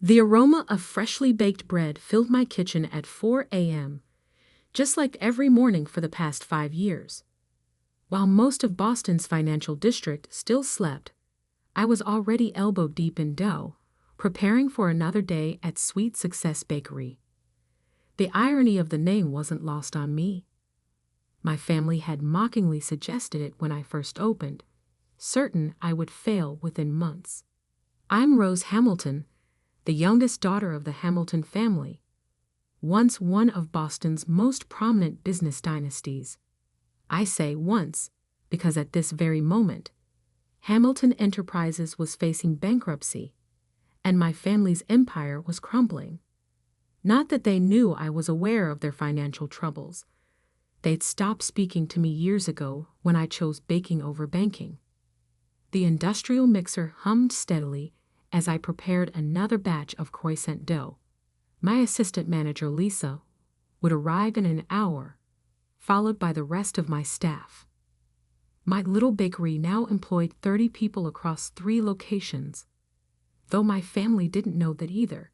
The aroma of freshly baked bread filled my kitchen at 4 a.m., just like every morning for the past 5 years. While most of Boston's financial district still slept, I was already elbow-deep in dough, preparing for another day at Sweet Success Bakery. The irony of the name wasn't lost on me. My family had mockingly suggested it when I first opened, certain I would fail within months. I'm Rose Hamilton, the youngest daughter of the Hamilton family, once one of Boston's most prominent business dynasties. I say once because at this very moment, Hamilton Enterprises was facing bankruptcy, and my family's empire was crumbling. Not that they knew I was aware of their financial troubles. They'd stopped speaking to me years ago when I chose baking over banking. The industrial mixer hummed steadily as I prepared another batch of croissant dough. My assistant manager, Lisa, would arrive in an hour, followed by the rest of my staff. My little bakery now employed 30 people across 3 locations. Though my family didn't know that either,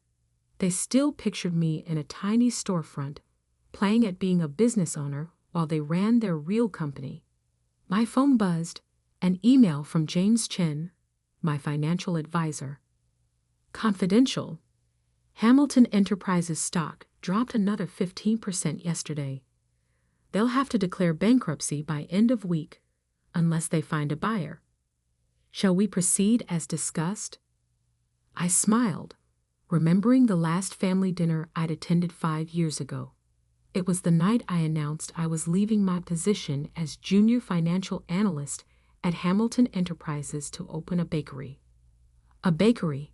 they still pictured me in a tiny storefront, playing at being a business owner while they ran their real company. My phone buzzed, an email from James Chen, my financial advisor. Confidential. Hamilton Enterprises stock dropped another 15% yesterday. They'll have to declare bankruptcy by end of week, unless they find a buyer. Shall we proceed as discussed? I smiled, remembering the last family dinner I'd attended 5 years ago. It was the night I announced I was leaving my position as junior financial analyst at Hamilton Enterprises to open a bakery. A bakery.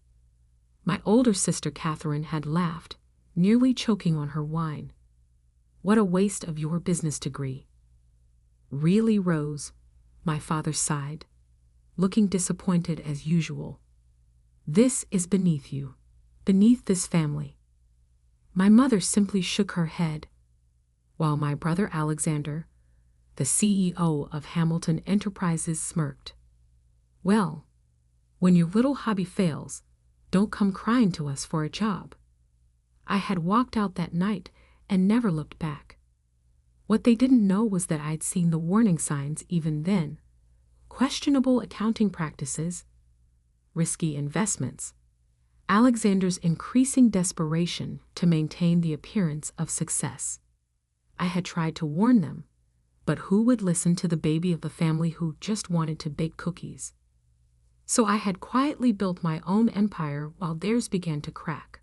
My older sister Catherine had laughed, nearly choking on her wine. What a waste of your business degree. Really, Rose? My father sighed, looking disappointed as usual. This is beneath you, beneath this family. My mother simply shook her head, while my brother Alexander, the CEO of Hamilton Enterprises, smirked. Well, when your little hobby fails, don't come crying to us for a job. I had walked out that night and never looked back. What they didn't know was that I'd seen the warning signs even then: questionable accounting practices, risky investments, Alexander's increasing desperation to maintain the appearance of success. I had tried to warn them, but who would listen to the baby of the family who just wanted to bake cookies? So I had quietly built my own empire while theirs began to crack.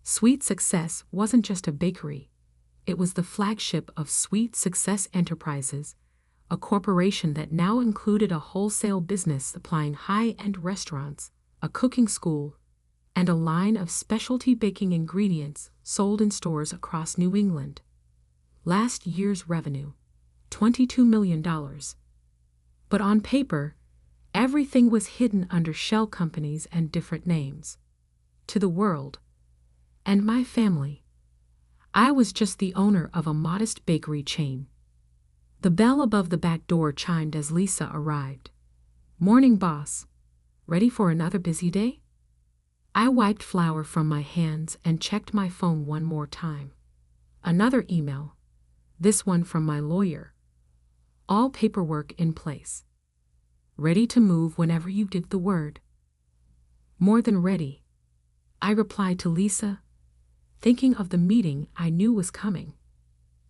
Sweet Success wasn't just a bakery. It was the flagship of Sweet Success Enterprises, a corporation that now included a wholesale business supplying high-end restaurants, a cooking school, and a line of specialty baking ingredients sold in stores across New England. Last year's revenue, $22 million. But on paper, everything was hidden under shell companies and different names. To the world, and my family, I was just the owner of a modest bakery chain. The bell above the back door chimed as Lisa arrived. Morning, boss. Ready for another busy day? I wiped flour from my hands and checked my phone one more time. Another email, this one from my lawyer. All paperwork in place. Ready to move whenever you give the word. More than ready, I replied to Lisa, thinking of the meeting I knew was coming.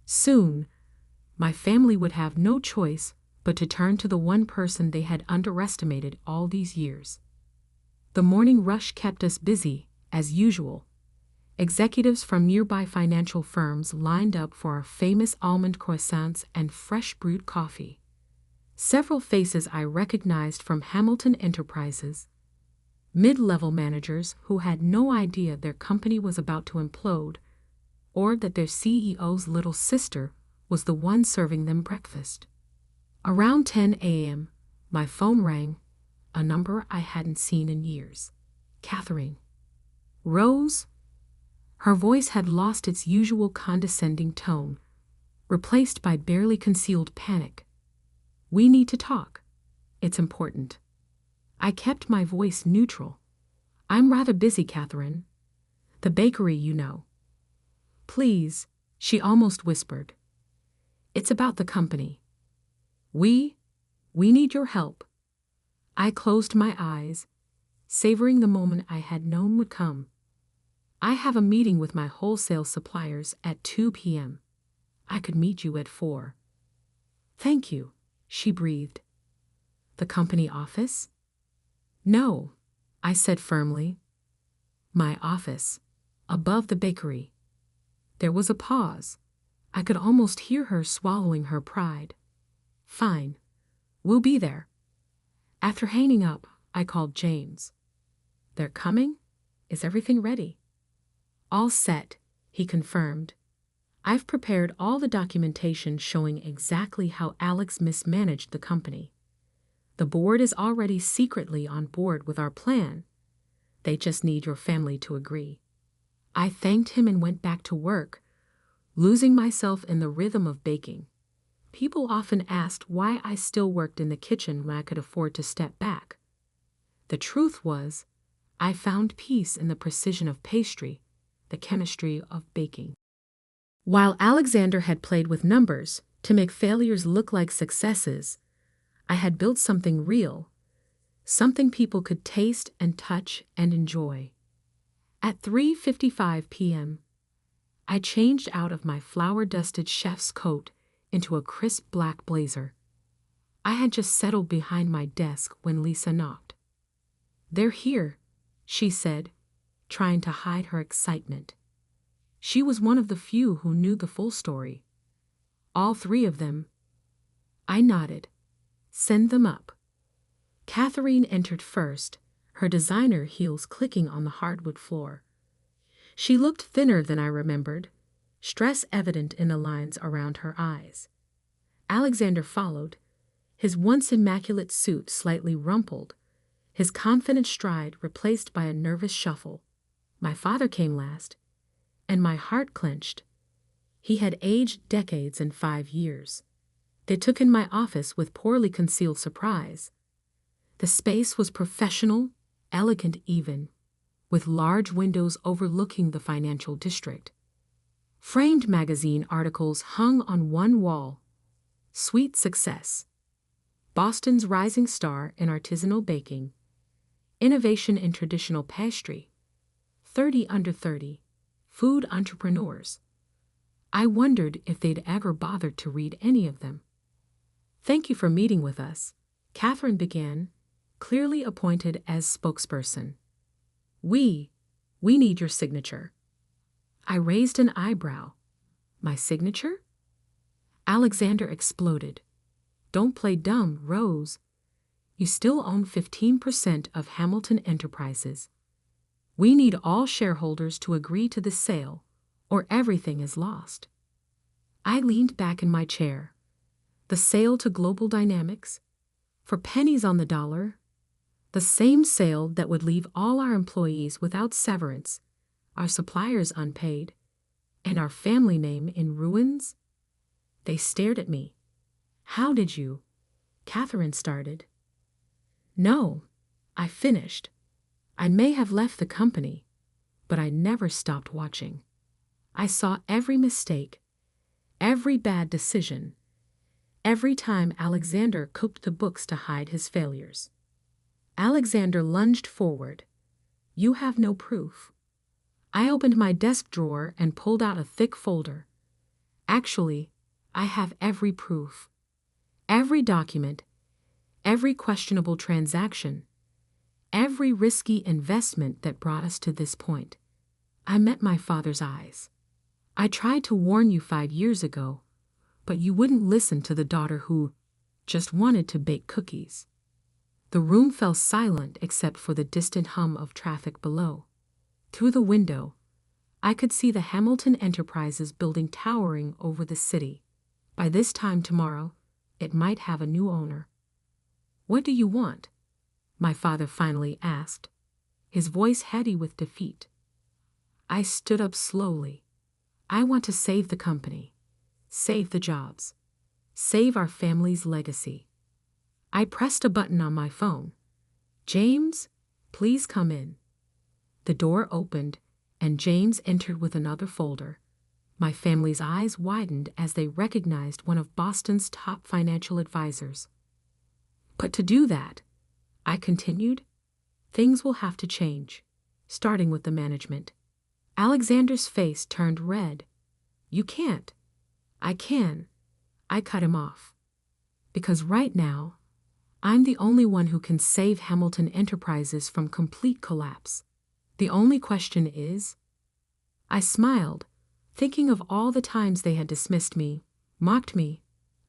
Soon, my family would have no choice but to turn to the one person they had underestimated all these years. The morning rush kept us busy, as usual. Executives from nearby financial firms lined up for our famous almond croissants and fresh brewed coffee. Several faces I recognized from Hamilton Enterprises. Mid-level managers who had no idea their company was about to implode, or that their CEO's little sister was the one serving them breakfast. Around 10 a.m., my phone rang, a number I hadn't seen in years. Catherine. Rose? Her voice had lost its usual condescending tone, replaced by barely concealed panic. We need to talk. It's important. I kept my voice neutral. I'm rather busy, Catherine. The bakery, you know. Please, she almost whispered. It's about the company. We need your help. I closed my eyes, savoring the moment I had known would come. I have a meeting with my wholesale suppliers at 2 p.m. I could meet you at 4. Thank you, she breathed. The company office? No, I said firmly. My office, above the bakery. There was a pause. I could almost hear her swallowing her pride. Fine, we'll be there. After hanging up, I called James. They're coming? Is everything ready? All set, he confirmed. I've prepared all the documentation showing exactly how Alex mismanaged the company. The board is already secretly on board with our plan. They just need your family to agree. I thanked him and went back to work, losing myself in the rhythm of baking. People often asked why I still worked in the kitchen when I could afford to step back. The truth was, I found peace in the precision of pastry, the chemistry of baking. While Alexander had played with numbers to make failures look like successes, I had built something real, something people could taste and touch and enjoy. At 3:55 p.m., I changed out of my flour-dusted chef's coat into a crisp black blazer. I had just settled behind my desk when Lisa knocked. They're here, she said, trying to hide her excitement. She was one of the few who knew the full story. All 3 of them. I nodded. Send them up. Catherine entered first, her designer heels clicking on the hardwood floor. She looked thinner than I remembered, stress evident in the lines around her eyes. Alexander followed, his once immaculate suit slightly rumpled, his confident stride replaced by a nervous shuffle. My father came last, and my heart clenched. He had aged decades in 5 years. They took in my office with poorly concealed surprise. The space was professional, elegant even, with large windows overlooking the financial district. Framed magazine articles hung on one wall. Sweet Success. Boston's rising star in artisanal baking. Innovation in traditional pastry. 30 under 30. Food entrepreneurs. I wondered if they'd ever bothered to read any of them. Thank you for meeting with us, Catherine began, clearly appointed as spokesperson. We need your signature. I raised an eyebrow. My signature? Alexander exploded. Don't play dumb, Rose. You still own 15% of Hamilton Enterprises. We need all shareholders to agree to the sale, or everything is lost. I leaned back in my chair. The sale to Global Dynamics? For pennies on the dollar? The same sale that would leave all our employees without severance, our suppliers unpaid, and our family name in ruins? They stared at me. How did you? Catherine started. No, I finished. I may have left the company, but I never stopped watching. I saw every mistake, every bad decision, every time Alexander cooked the books to hide his failures. Alexander lunged forward. You have no proof. I opened my desk drawer and pulled out a thick folder. Actually, I have every proof. Every document, every questionable transaction, every risky investment that brought us to this point. I met my father's eyes. I tried to warn you 5 years ago, but you wouldn't listen to the daughter who just wanted to bake cookies. The room fell silent except for the distant hum of traffic below. Through the window, I could see the Hamilton Enterprises building towering over the city. By this time tomorrow, it might have a new owner. What do you want? My father finally asked, his voice heady with defeat. I stood up slowly. I want to save the company, save the jobs, save our family's legacy. I pressed a button on my phone. James, please come in. The door opened, and James entered with another folder. My family's eyes widened as they recognized one of Boston's top financial advisors. But to do that, I continued, things will have to change, starting with the management. Alexander's face turned red. You can't. I can. I cut him off. Because right now, I'm the only one who can save Hamilton Enterprises from complete collapse. The only question is, I smiled, thinking of all the times they had dismissed me, mocked me,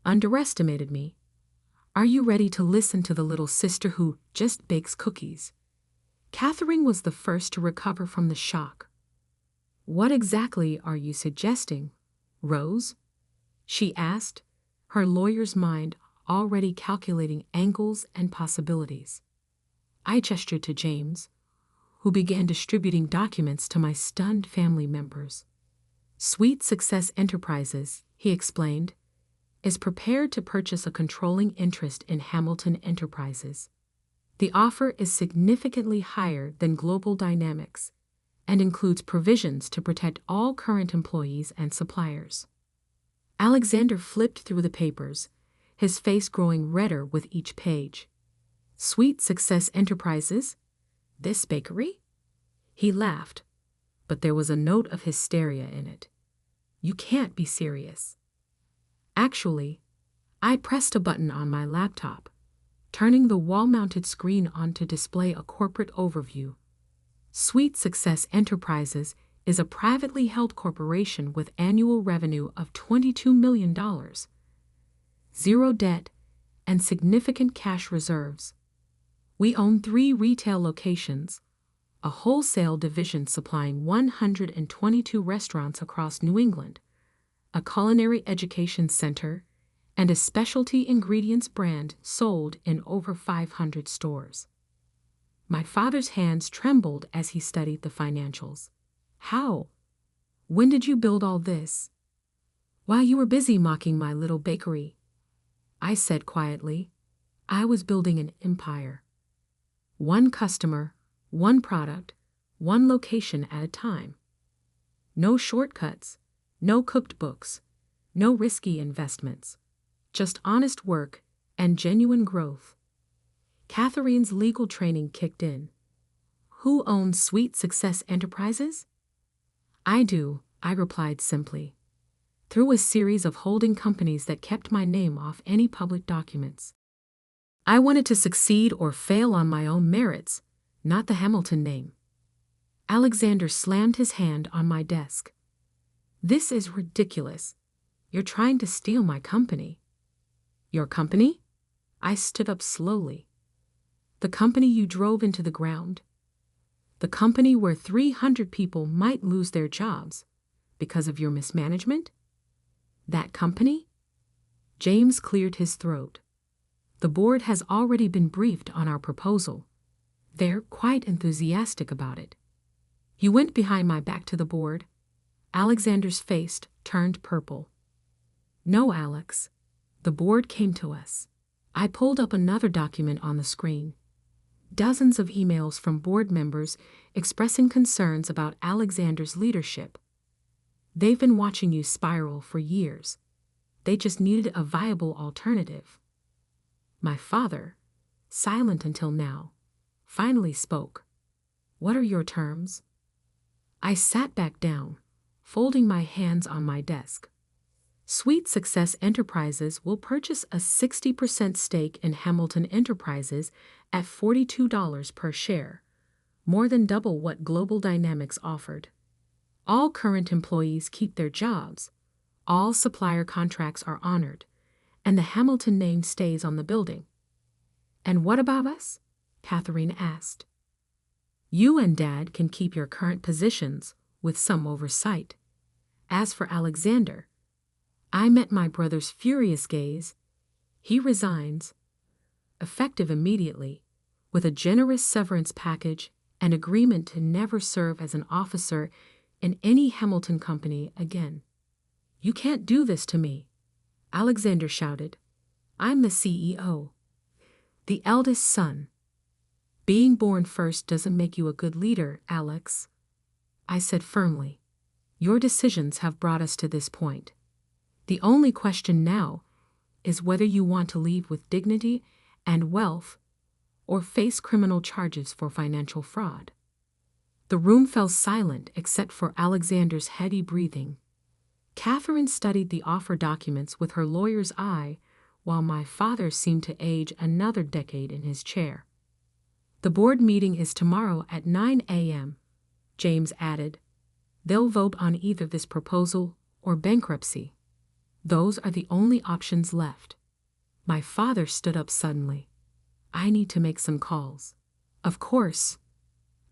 underestimated me. Are you ready to listen to the little sister who just bakes cookies? Catherine was the first to recover from the shock. What exactly are you suggesting, Rose? She asked, her lawyer's mind already calculating angles and possibilities. I gestured to James, who began distributing documents to my stunned family members. Sweet Success Enterprises, he explained, is prepared to purchase a controlling interest in Hamilton Enterprises. The offer is significantly higher than Global Dynamics and includes provisions to protect all current employees and suppliers. Alexander flipped through the papers, his face growing redder with each page. Sweet Success Enterprises? This bakery? He laughed, but there was a note of hysteria in it. You can't be serious. Actually, I pressed a button on my laptop, turning the wall-mounted screen on to display a corporate overview. Sweet Success Enterprises is a privately held corporation with annual revenue of $22 million, zero debt, and significant cash reserves. We own 3 retail locations, a wholesale division supplying 122 restaurants across New England, a culinary education center, and a specialty ingredients brand sold in over 500 stores. My father's hands trembled as he studied the financials. How? When did you build all this? While you were busy mocking my little bakery, I said quietly. I was building an empire. One customer, one product, one location at a time. No shortcuts, no cooked books, no risky investments. Just honest work and genuine growth. Catherine's legal training kicked in. Who owns Sweet Success Enterprises? I do, I replied simply, through a series of holding companies that kept my name off any public documents. I wanted to succeed or fail on my own merits, not the Hamilton name. Alexander slammed his hand on my desk. This is ridiculous. You're trying to steal my company. Your company? I stood up slowly. The company you drove into the ground. The company where 300 people might lose their jobs because of your mismanagement? That company? James cleared his throat. The board has already been briefed on our proposal. They're quite enthusiastic about it. You went behind my back to the board. Alexander's face turned purple. No, Alex. The board came to us. I pulled up another document on the screen. Dozens of emails from board members expressing concerns about Alexander's leadership. They've been watching you spiral for years. They just needed a viable alternative. My father, silent until now, finally spoke. What are your terms? I sat back down, folding my hands on my desk. Sweet Success Enterprises will purchase a 60% stake in Hamilton Enterprises at $42 per share, more than double what Global Dynamics offered. All current employees keep their jobs, all supplier contracts are honored, and the Hamilton name stays on the building. And what about us? Catherine asked. You and Dad can keep your current positions with some oversight. As for Alexander, I met my brother's furious gaze. He resigns, effective immediately, with a generous severance package and agreement to never serve as an officer in any Hamilton company again. You can't do this to me, Alexander shouted. I'm the CEO, the eldest son. Being born first doesn't make you a good leader, Alex. I said firmly. Your decisions have brought us to this point. The only question now is whether you want to leave with dignity and wealth or face criminal charges for financial fraud. The room fell silent except for Alexander's heavy breathing. Catherine studied the offer documents with her lawyer's eye, while my father seemed to age another decade in his chair. The board meeting is tomorrow at 9 a.m., James added. They'll vote on either this proposal or bankruptcy. Those are the only options left. My father stood up suddenly. I need to make some calls. Of course.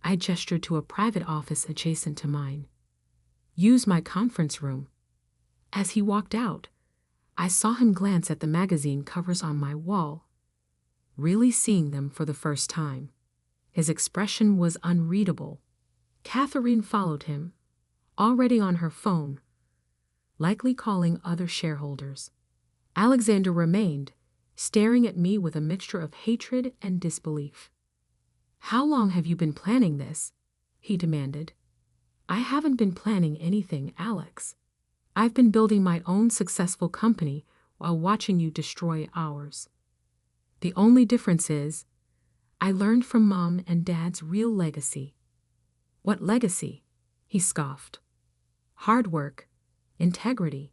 I gestured to a private office adjacent to mine. Use my conference room. As he walked out, I saw him glance at the magazine covers on my wall, really seeing them for the first time. His expression was unreadable. Catherine followed him, already on her phone, likely calling other shareholders. Alexander remained, staring at me with a mixture of hatred and disbelief. How long have you been planning this? He demanded. I haven't been planning anything, Alex. I've been building my own successful company while watching you destroy ours. The only difference is, I learned from Mom and Dad's real legacy. What legacy? He scoffed. Hard work, integrity,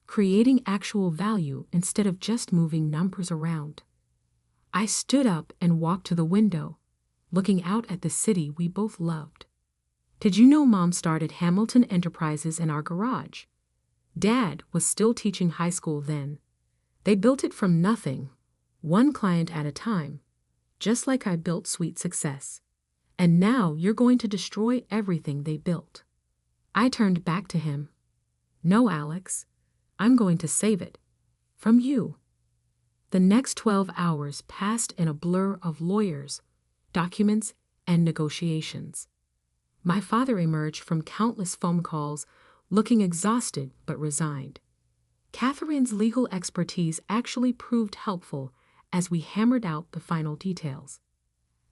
creating actual value instead of just moving numbers around. I stood up and walked to the window, looking out at the city we both loved. Did you know Mom started Hamilton Enterprises in our garage? Dad was still teaching high school then. They built it from nothing, one client at a time, just like I built Sweet Success. And now you're going to destroy everything they built. I turned back to him. No, Alex, I'm going to save it. From you. The next 12 hours passed in a blur of lawyers, documents, and negotiations. My father emerged from countless phone calls, looking exhausted but resigned. Catherine's legal expertise actually proved helpful as we hammered out the final details.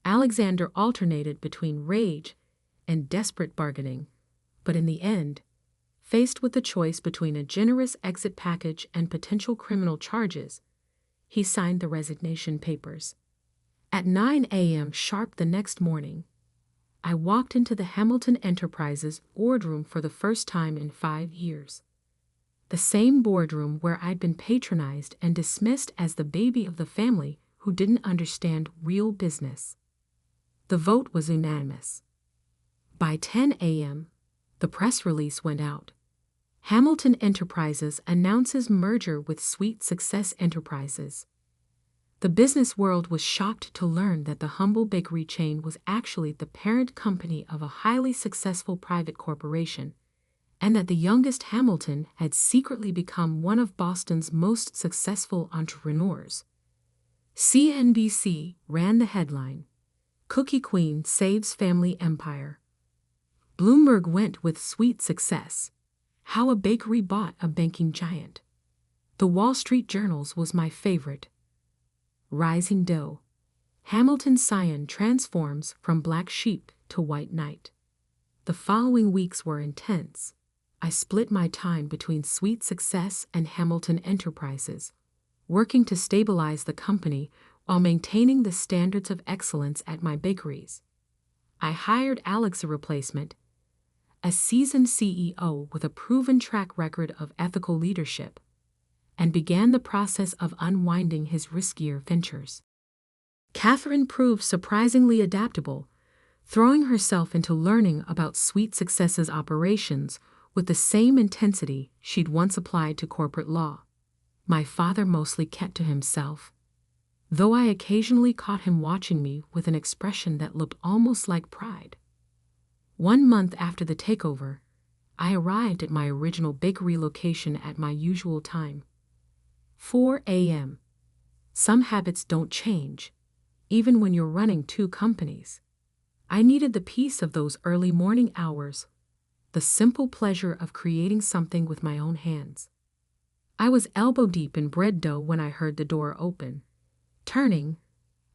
Alexander alternated between rage and desperate bargaining, but in the end, faced with the choice between a generous exit package and potential criminal charges, he signed the resignation papers. At 9 a.m. sharp the next morning, I walked into the Hamilton Enterprises boardroom for the first time in 5 years. The same boardroom where I'd been patronized and dismissed as the baby of the family who didn't understand real business. The vote was unanimous. By 10 a.m., the press release went out. Hamilton Enterprises announces merger with Sweet Success Enterprises. The business world was shocked to learn that the humble bakery chain was actually the parent company of a highly successful private corporation, and that the youngest Hamilton had secretly become one of Boston's most successful entrepreneurs. CNBC ran the headline, Cookie Queen Saves Family Empire. Bloomberg went with Sweet Success, How a Bakery Bought a Banking Giant. The Wall Street Journal's was my favorite. Rising Dough. Hamilton Scion transforms from black sheep to white knight. The following weeks were intense. I split my time between Sweet Success and Hamilton Enterprises, working to stabilize the company while maintaining the standards of excellence at my bakeries. I hired Alex, a replacement, a seasoned CEO with a proven track record of ethical leadership, and began the process of unwinding his riskier ventures. Catherine proved surprisingly adaptable, throwing herself into learning about Sweet Success's operations with the same intensity she'd once applied to corporate law. My father mostly kept to himself, though I occasionally caught him watching me with an expression that looked almost like pride. 1 month after the takeover, I arrived at my original bakery location at my usual time, 4 a.m. Some habits don't change, even when you're running 2 companies. I needed the peace of those early morning hours, the simple pleasure of creating something with my own hands. I was elbow deep in bread dough when I heard the door open. Turning,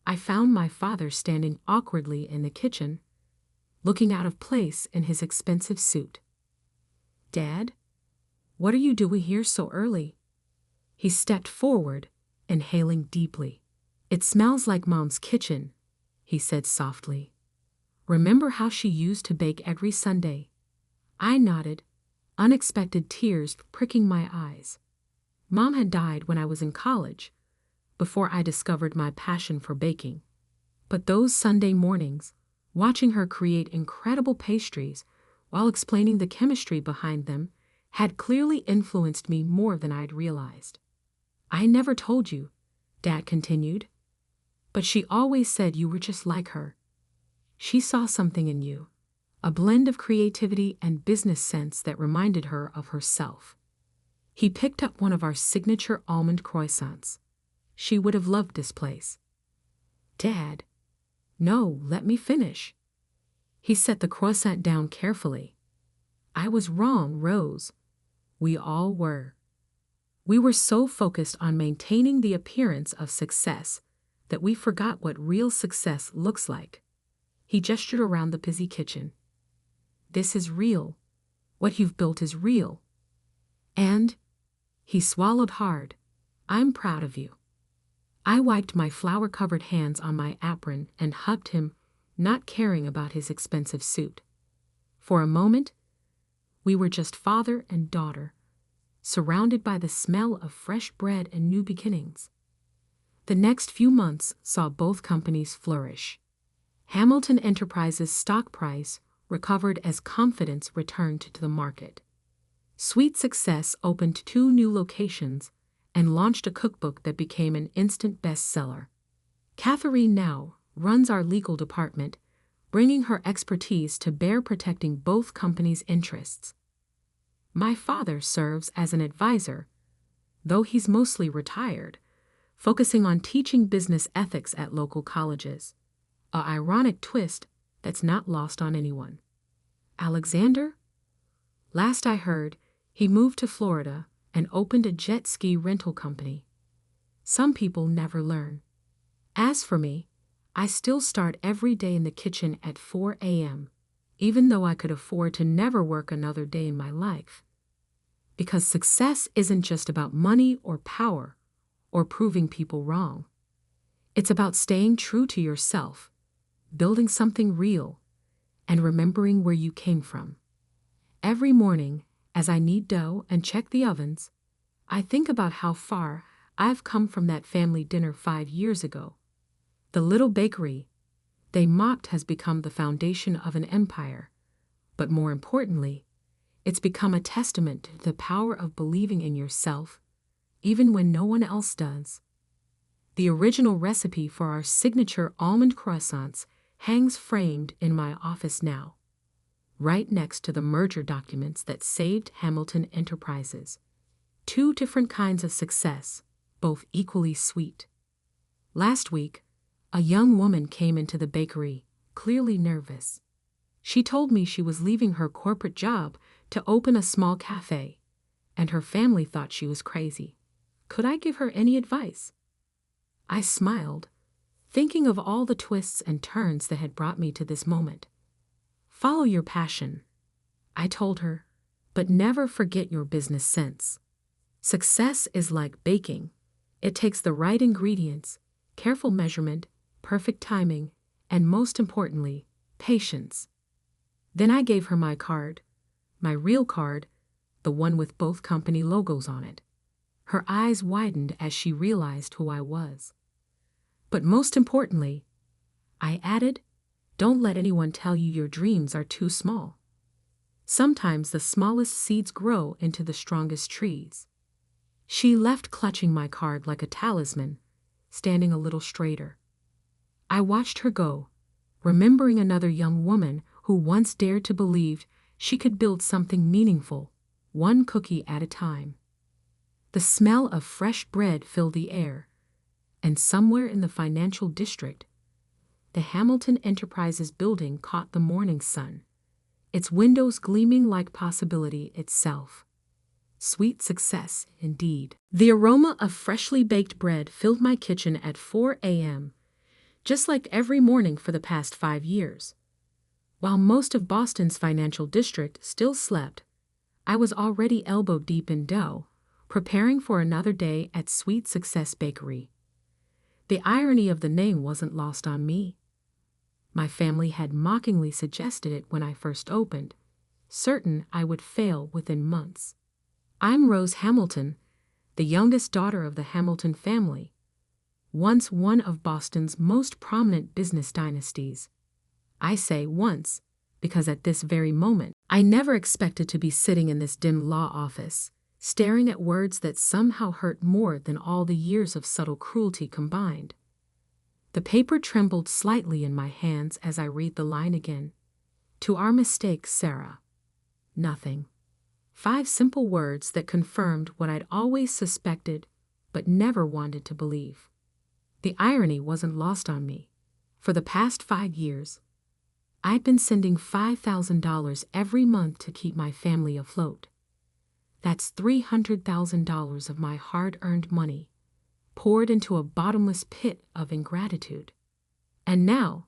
I found my father standing awkwardly in the kitchen. looking out of place in his expensive suit. "Dad, what are you doing here so early?" He stepped forward, inhaling deeply. "It smells like Mom's kitchen," he said softly. "Remember how she used to bake every Sunday?" I nodded, unexpected tears pricking my eyes. Mom had died when I was in college, before I discovered my passion for baking. But those Sunday mornings, watching her create incredible pastries while explaining the chemistry behind them, had clearly influenced me more than I'd realized. "I never told you," Dad continued, "but she always said you were just like her. She saw something in you, a blend of creativity and business sense that reminded her of herself." He picked up one of our signature almond croissants. "She would have loved this place." "Dad, no, let me finish." He set the croissant down carefully. "I was wrong, Rose. We all were. We were so focused on maintaining the appearance of success that we forgot what real success looks like." He gestured around the busy kitchen. "This is real. What you've built is real. And," he swallowed hard, "I'm proud of you." I wiped my flour-covered hands on my apron and hugged him, not caring about his expensive suit. For a moment, we were just father and daughter, surrounded by the smell of fresh bread and new beginnings. The next few months saw both companies flourish. Hamilton Enterprises' stock price recovered as confidence returned to the market. Sweet Success opened 2 new locations and launched a cookbook that became an instant bestseller. Catherine now runs our legal department, bringing her expertise to bear protecting both companies' interests. My father serves as an advisor, though he's mostly retired, focusing on teaching business ethics at local colleges. A ironic twist that's not lost on anyone. Alexander? Last I heard, he moved to Florida and opened a jet ski rental company. Some people never learn. As for me, I still start every day in the kitchen at 4 a.m., even though I could afford to never work another day in my life. Because success isn't just about money or power or proving people wrong. It's about staying true to yourself, building something real, and remembering where you came from. Every morning, as I knead dough and check the ovens, I think about how far I've come from that family dinner 5 years ago. The little bakery they mocked has become the foundation of an empire, but more importantly, it's become a testament to the power of believing in yourself, even when no one else does. The original recipe for our signature almond croissants hangs framed in my office now, right next to the merger documents that saved Hamilton Enterprises. 2 different kinds of success, both equally sweet. Last week, a young woman came into the bakery, clearly nervous. She told me she was leaving her corporate job to open a small cafe, and her family thought she was crazy. Could I give her any advice? I smiled, thinking of all the twists and turns that had brought me to this moment. "Follow your passion," I told her, "but never forget your business sense. Success is like baking. It takes the right ingredients, careful measurement, perfect timing, and most importantly, patience." Then I gave her my card, my real card, the one with both company logos on it. Her eyes widened as she realized who I was. But most importantly, I added, "Don't let anyone tell you your dreams are too small. Sometimes the smallest seeds grow into the strongest trees." She left clutching my card like a talisman, standing a little straighter. I watched her go, remembering another young woman who once dared to believe she could build something meaningful, one cookie at a time. The smell of fresh bread filled the air, and somewhere in the financial district, the Hamilton Enterprises building caught the morning sun, its windows gleaming like possibility itself. Sweet success, indeed. The aroma of freshly baked bread filled my kitchen at 4 a.m., just like every morning for the past 5 years. While most of Boston's financial district still slept, I was already elbow deep in dough, preparing for another day at Sweet Success Bakery. The irony of the name wasn't lost on me. My family had mockingly suggested it when I first opened, certain I would fail within months. I'm Rose Hamilton, the youngest daughter of the Hamilton family, once one of Boston's most prominent business dynasties. I say once, because at this very moment, I never expected to be sitting in this dim law office, staring at words that somehow hurt more than all the years of subtle cruelty combined. The paper trembled slightly in my hands as I read the line again. To our mistake, Sarah. Nothing. 5 simple words that confirmed what I'd always suspected but never wanted to believe. The irony wasn't lost on me. For the past 5 years, I'd been sending $5,000 every month to keep my family afloat. That's $300,000 of my hard-earned money, poured into a bottomless pit of ingratitude. And now,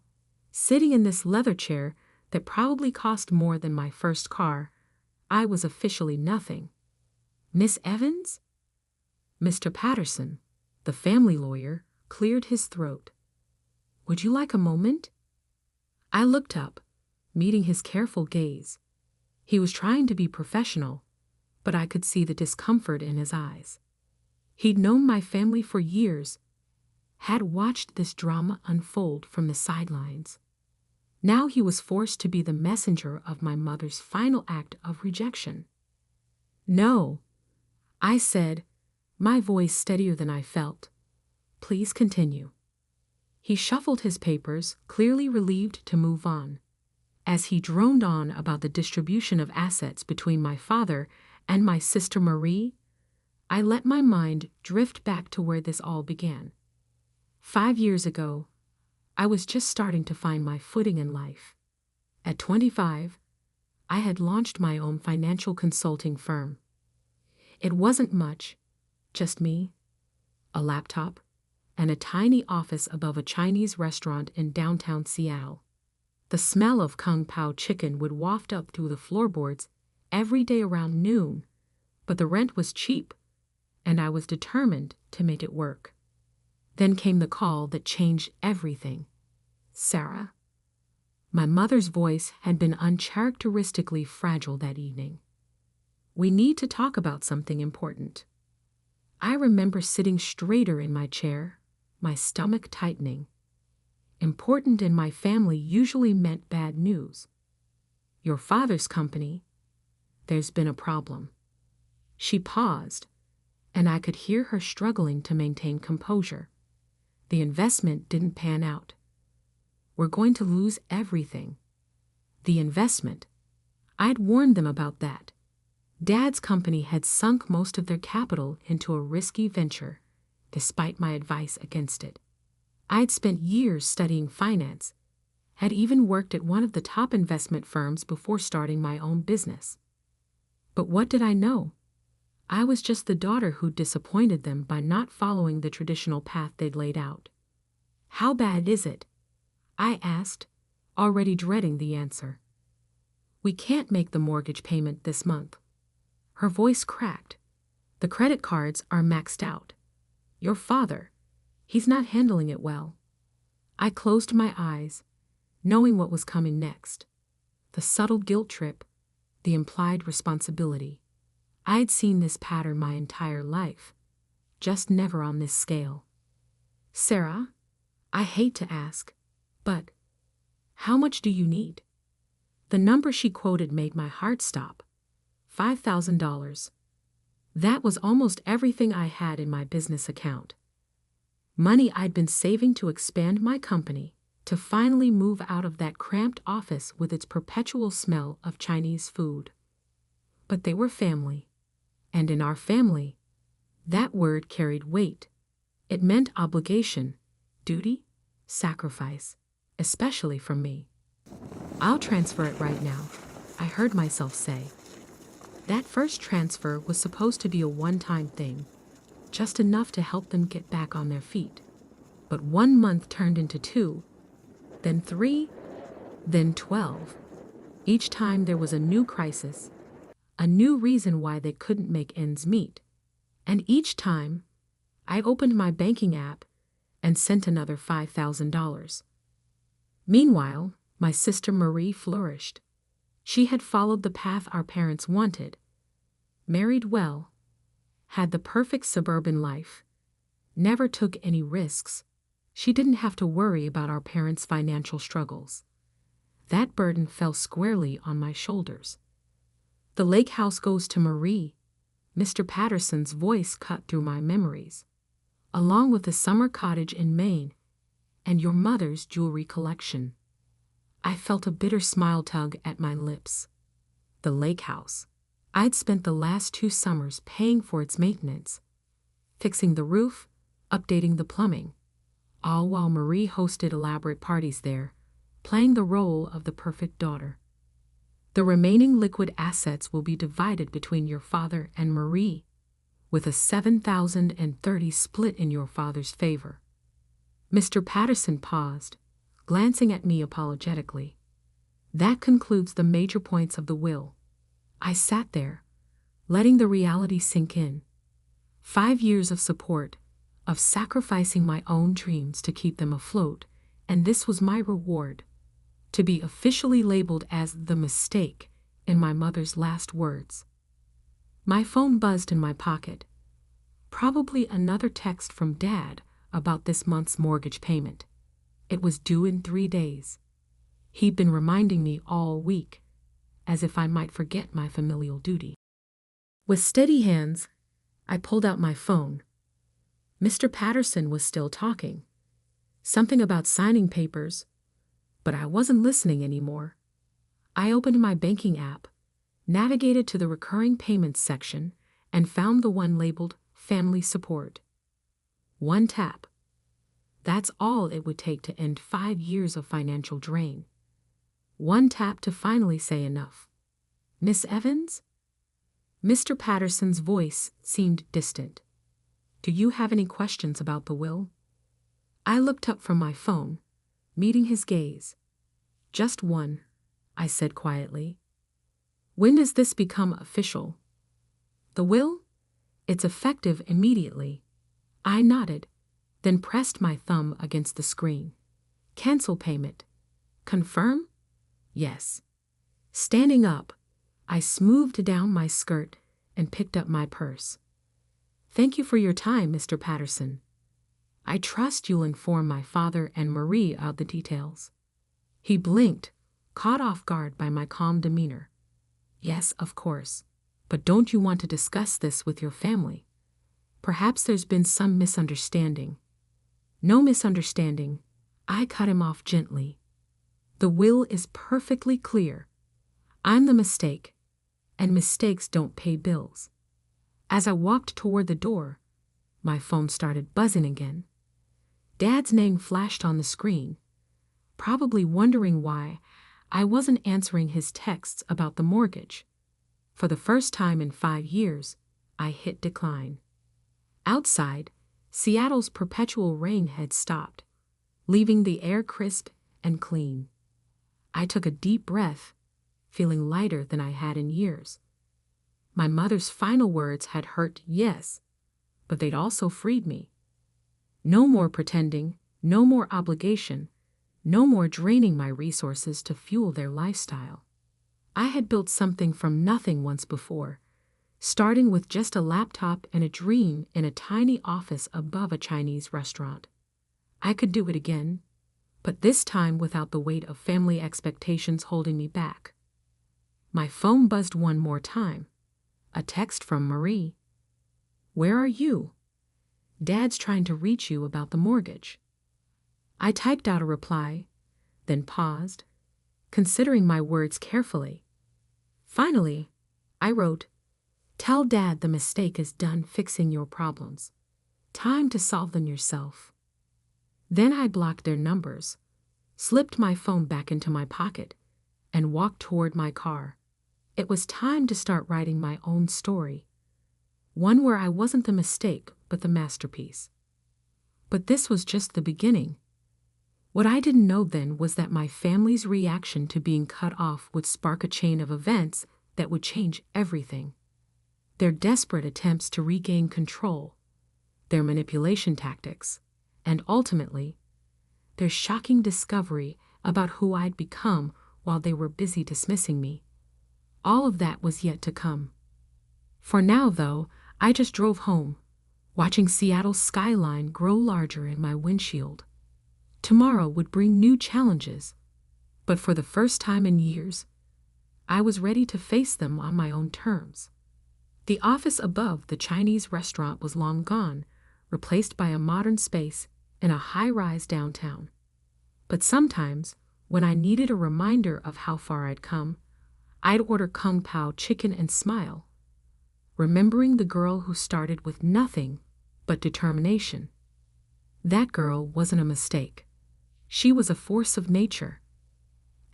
sitting in this leather chair that probably cost more than my first car, I was officially nothing. Miss Evans? Mr. Patterson, the family lawyer, cleared his throat. Would you like a moment? I looked up, meeting his careful gaze. He was trying to be professional, but I could see the discomfort in his eyes. He'd known my family for years, had watched this drama unfold from the sidelines. Now he was forced to be the messenger of my mother's final act of rejection. No, I said, my voice steadier than I felt. Please continue. He shuffled his papers, clearly relieved to move on. As he droned on about the distribution of assets between my father and my sister Marie, I let my mind drift back to where this all began. 5 years ago, I was just starting to find my footing in life. At 25, I had launched my own financial consulting firm. It wasn't much, just me, a laptop, and a tiny office above a Chinese restaurant in downtown Seattle. The smell of Kung Pao chicken would waft up through the floorboards every day around noon, but the rent was cheap, and I was determined to make it work. Then came the call that changed everything. Sarah. My mother's voice had been uncharacteristically fragile that evening. We need to talk about something important. I remember sitting straighter in my chair, my stomach tightening. Important in my family usually meant bad news. Your father's company, there's been a problem. She paused, and I could hear her struggling to maintain composure. The investment didn't pan out. We're going to lose everything. The investment. I'd warned them about that. Dad's company had sunk most of their capital into a risky venture, despite my advice against it. I'd spent years studying finance, had even worked at one of the top investment firms before starting my own business. But what did I know? I was just the daughter who disappointed them by not following the traditional path they'd laid out. How bad is it? I asked, already dreading the answer. We can't make the mortgage payment this month. Her voice cracked. The credit cards are maxed out. Your father, he's not handling it well. I closed my eyes, knowing what was coming next. The subtle guilt trip, the implied responsibility. I'd seen this pattern my entire life, just never on this scale. Sarah, I hate to ask, but how much do you need? The number she quoted made my heart stop. $5,000. That was almost everything I had in my business account. Money I'd been saving to expand my company, to finally move out of that cramped office with its perpetual smell of Chinese food. But they were family, and in our family, that word carried weight. It meant obligation, duty, sacrifice, especially from me. I'll transfer it right now, I heard myself say. That first transfer was supposed to be a one-time thing, just enough to help them get back on their feet. But 1 month turned into 2, then 3, then 12. Each time there was a new crisis, a new reason why they couldn't make ends meet. And each time, I opened my banking app and sent another $5,000. Meanwhile, my sister Marie flourished. She had followed the path our parents wanted, married well, had the perfect suburban life, never took any risks. She didn't have to worry about our parents' financial struggles. That burden fell squarely on my shoulders. The lake house goes to Marie. Mr. Patterson's voice cut through my memories, along with the summer cottage in Maine and your mother's jewelry collection. I felt a bitter smile tug at my lips. The lake house. I'd spent the last 2 summers paying for its maintenance, fixing the roof, updating the plumbing, all while Marie hosted elaborate parties there, playing the role of the perfect daughter. The remaining liquid assets will be divided between your father and Marie, with a 7,030 split in your father's favor. Mr. Patterson paused, glancing at me apologetically. That concludes the major points of the will. I sat there, letting the reality sink in. 5 years of support, of sacrificing my own dreams to keep them afloat, and this was my reward. To be officially labeled as the mistake in my mother's last words. My phone buzzed in my pocket. Probably another text from Dad about this month's mortgage payment. It was due in 3 days. He'd been reminding me all week, as if I might forget my familial duty. With steady hands, I pulled out my phone. Mr. Patterson was still talking. Something about signing papers, but I wasn't listening anymore. I opened my banking app, navigated to the recurring payments section, and found the one labeled Family Support. 1 tap. That's all it would take to end 5 years of financial drain. 1 tap to finally say enough. Miss Evans? Mr. Patterson's voice seemed distant. Do you have any questions about the will? I looked up from my phone, meeting his gaze. Just one, I said quietly. When does this become official? The will? It's effective immediately. I nodded, then pressed my thumb against the screen. Cancel payment. Confirm? Yes. Standing up, I smoothed down my skirt and picked up my purse. Thank you for your time, Mr. Patterson. I trust you'll inform my father and Marie of the details. He blinked, caught off guard by my calm demeanor. Yes, of course. But don't you want to discuss this with your family? Perhaps there's been some misunderstanding. No misunderstanding. I cut him off gently. The will is perfectly clear. I'm the mistake, and mistakes don't pay bills. As I walked toward the door, my phone started buzzing again. Dad's name flashed on the screen, probably wondering why I wasn't answering his texts about the mortgage. For the first time in 5 years, I hit decline. Outside, Seattle's perpetual rain had stopped, leaving the air crisp and clean. I took a deep breath, feeling lighter than I had in years. My mother's final words had hurt, yes, but they'd also freed me. No more pretending, no more obligation, no more draining my resources to fuel their lifestyle. I had built something from nothing once before, starting with just a laptop and a dream in a tiny office above a Chinese restaurant. I could do it again, but this time without the weight of family expectations holding me back. My phone buzzed one more time. A text from Marie. Where are you? Dad's trying to reach you about the mortgage. I typed out a reply, then paused, considering my words carefully. Finally, I wrote, Tell Dad the mistake is done fixing your problems. Time to solve them yourself. Then I blocked their numbers, slipped my phone back into my pocket, and walked toward my car. It was time to start writing my own story, one where I wasn't the mistake but the masterpiece. But this was just the beginning. What I didn't know then was that my family's reaction to being cut off would spark a chain of events that would change everything. Their desperate attempts to regain control, their manipulation tactics, and ultimately, their shocking discovery about who I'd become while they were busy dismissing me. All of that was yet to come. For now, though, I just drove home, watching Seattle's skyline grow larger in my windshield. Tomorrow would bring new challenges, but for the first time in years, I was ready to face them on my own terms. The office above the Chinese restaurant was long gone, replaced by a modern space in a high-rise downtown. But sometimes, when I needed a reminder of how far I'd come, I'd order Kung Pao chicken and smile, remembering the girl who started with nothing but determination. That girl wasn't a mistake. She was a force of nature.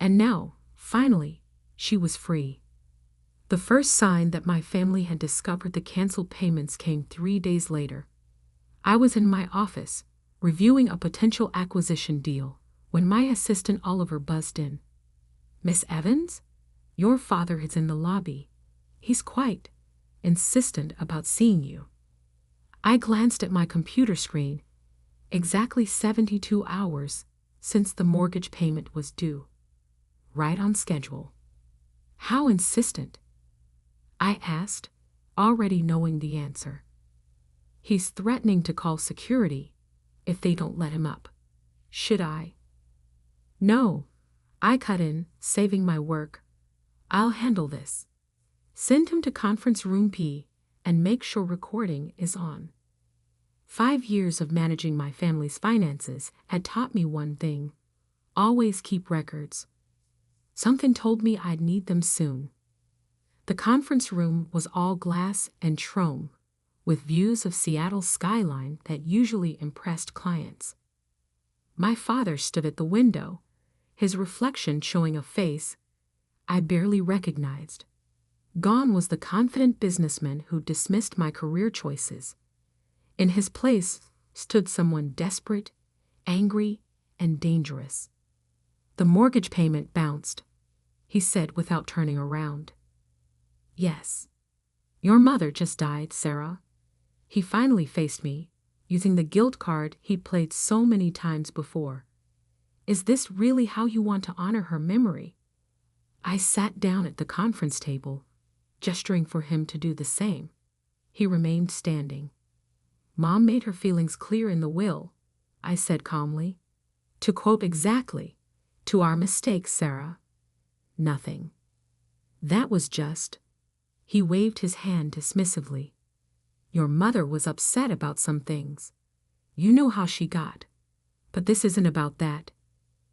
And now, finally, she was free. The first sign that my family had discovered the canceled payments came 3 days later. I was in my office, reviewing a potential acquisition deal, when my assistant Oliver buzzed in. "Miss Evans? Your father is in the lobby. He's quite insistent about seeing you." I glanced at my computer screen. Exactly 72 hours since the mortgage payment was due. Right on schedule. "How insistent?" I asked, already knowing the answer. "He's threatening to call security if they don't let him up." Should I? "No," I cut in, saving my work. "I'll handle this. Send him to conference room P and make sure recording is on." 5 years of managing my family's finances had taught me one thing: always keep records. Something told me I'd need them soon. The conference room was all glass and chrome, with views of Seattle's skyline that usually impressed clients. My father stood at the window, his reflection showing a face I barely recognized. Gone was the confident businessman who dismissed my career choices. In his place stood someone desperate, angry, and dangerous. "The mortgage payment bounced," he said without turning around. "Yes. Your mother just died, Sarah." He finally faced me, using the guilt card he'd played so many times before. "Is this really how you want to honor her memory?" I sat down at the conference table, gesturing for him to do the same. He remained standing. "Mom made her feelings clear in the will," I said calmly. "To quote exactly, 'To our mistakes, Sarah. Nothing.'" That was just. He waved his hand dismissively. "Your mother was upset about some things. You know how she got. But this isn't about that.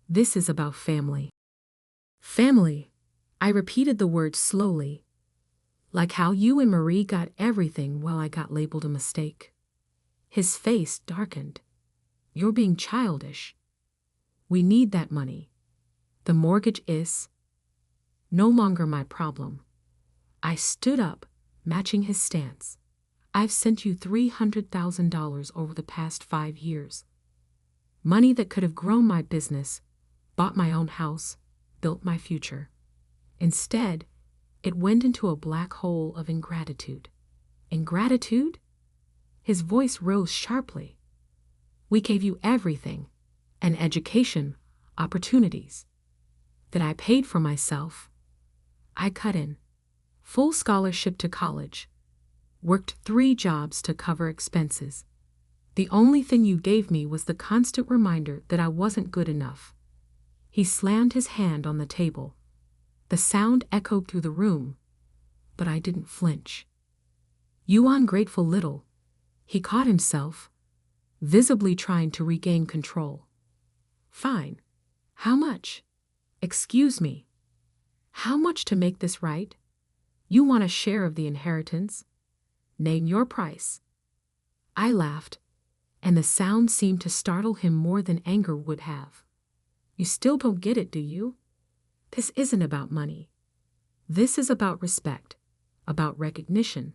This is about family." "Family." I repeated the word slowly. "Like how you and Marie got everything while I got labeled a mistake." His face darkened. "You're being childish. We need that money. The mortgage is no longer my problem." I stood up, matching his stance. "I've sent you $300,000 over the past 5 years. Money that could have grown my business, bought my own house, built my future. Instead, it went into a black hole of ingratitude." "Ingratitude?" His voice rose sharply. "We gave you everything: an education, opportunities." "That I paid for myself." I cut in. "Full scholarship to college. Worked 3 jobs to cover expenses. The only thing you gave me was the constant reminder that I wasn't good enough." He slammed his hand on the table. The sound echoed through the room, but I didn't flinch. "You ungrateful little." He caught himself, visibly trying to regain control. "Fine. How much?" "Excuse me. How much to make this right? You want a share of the inheritance? Name your price." I laughed, and the sound seemed to startle him more than anger would have. "You still don't get it, do you? This isn't about money. This is about respect, about recognition.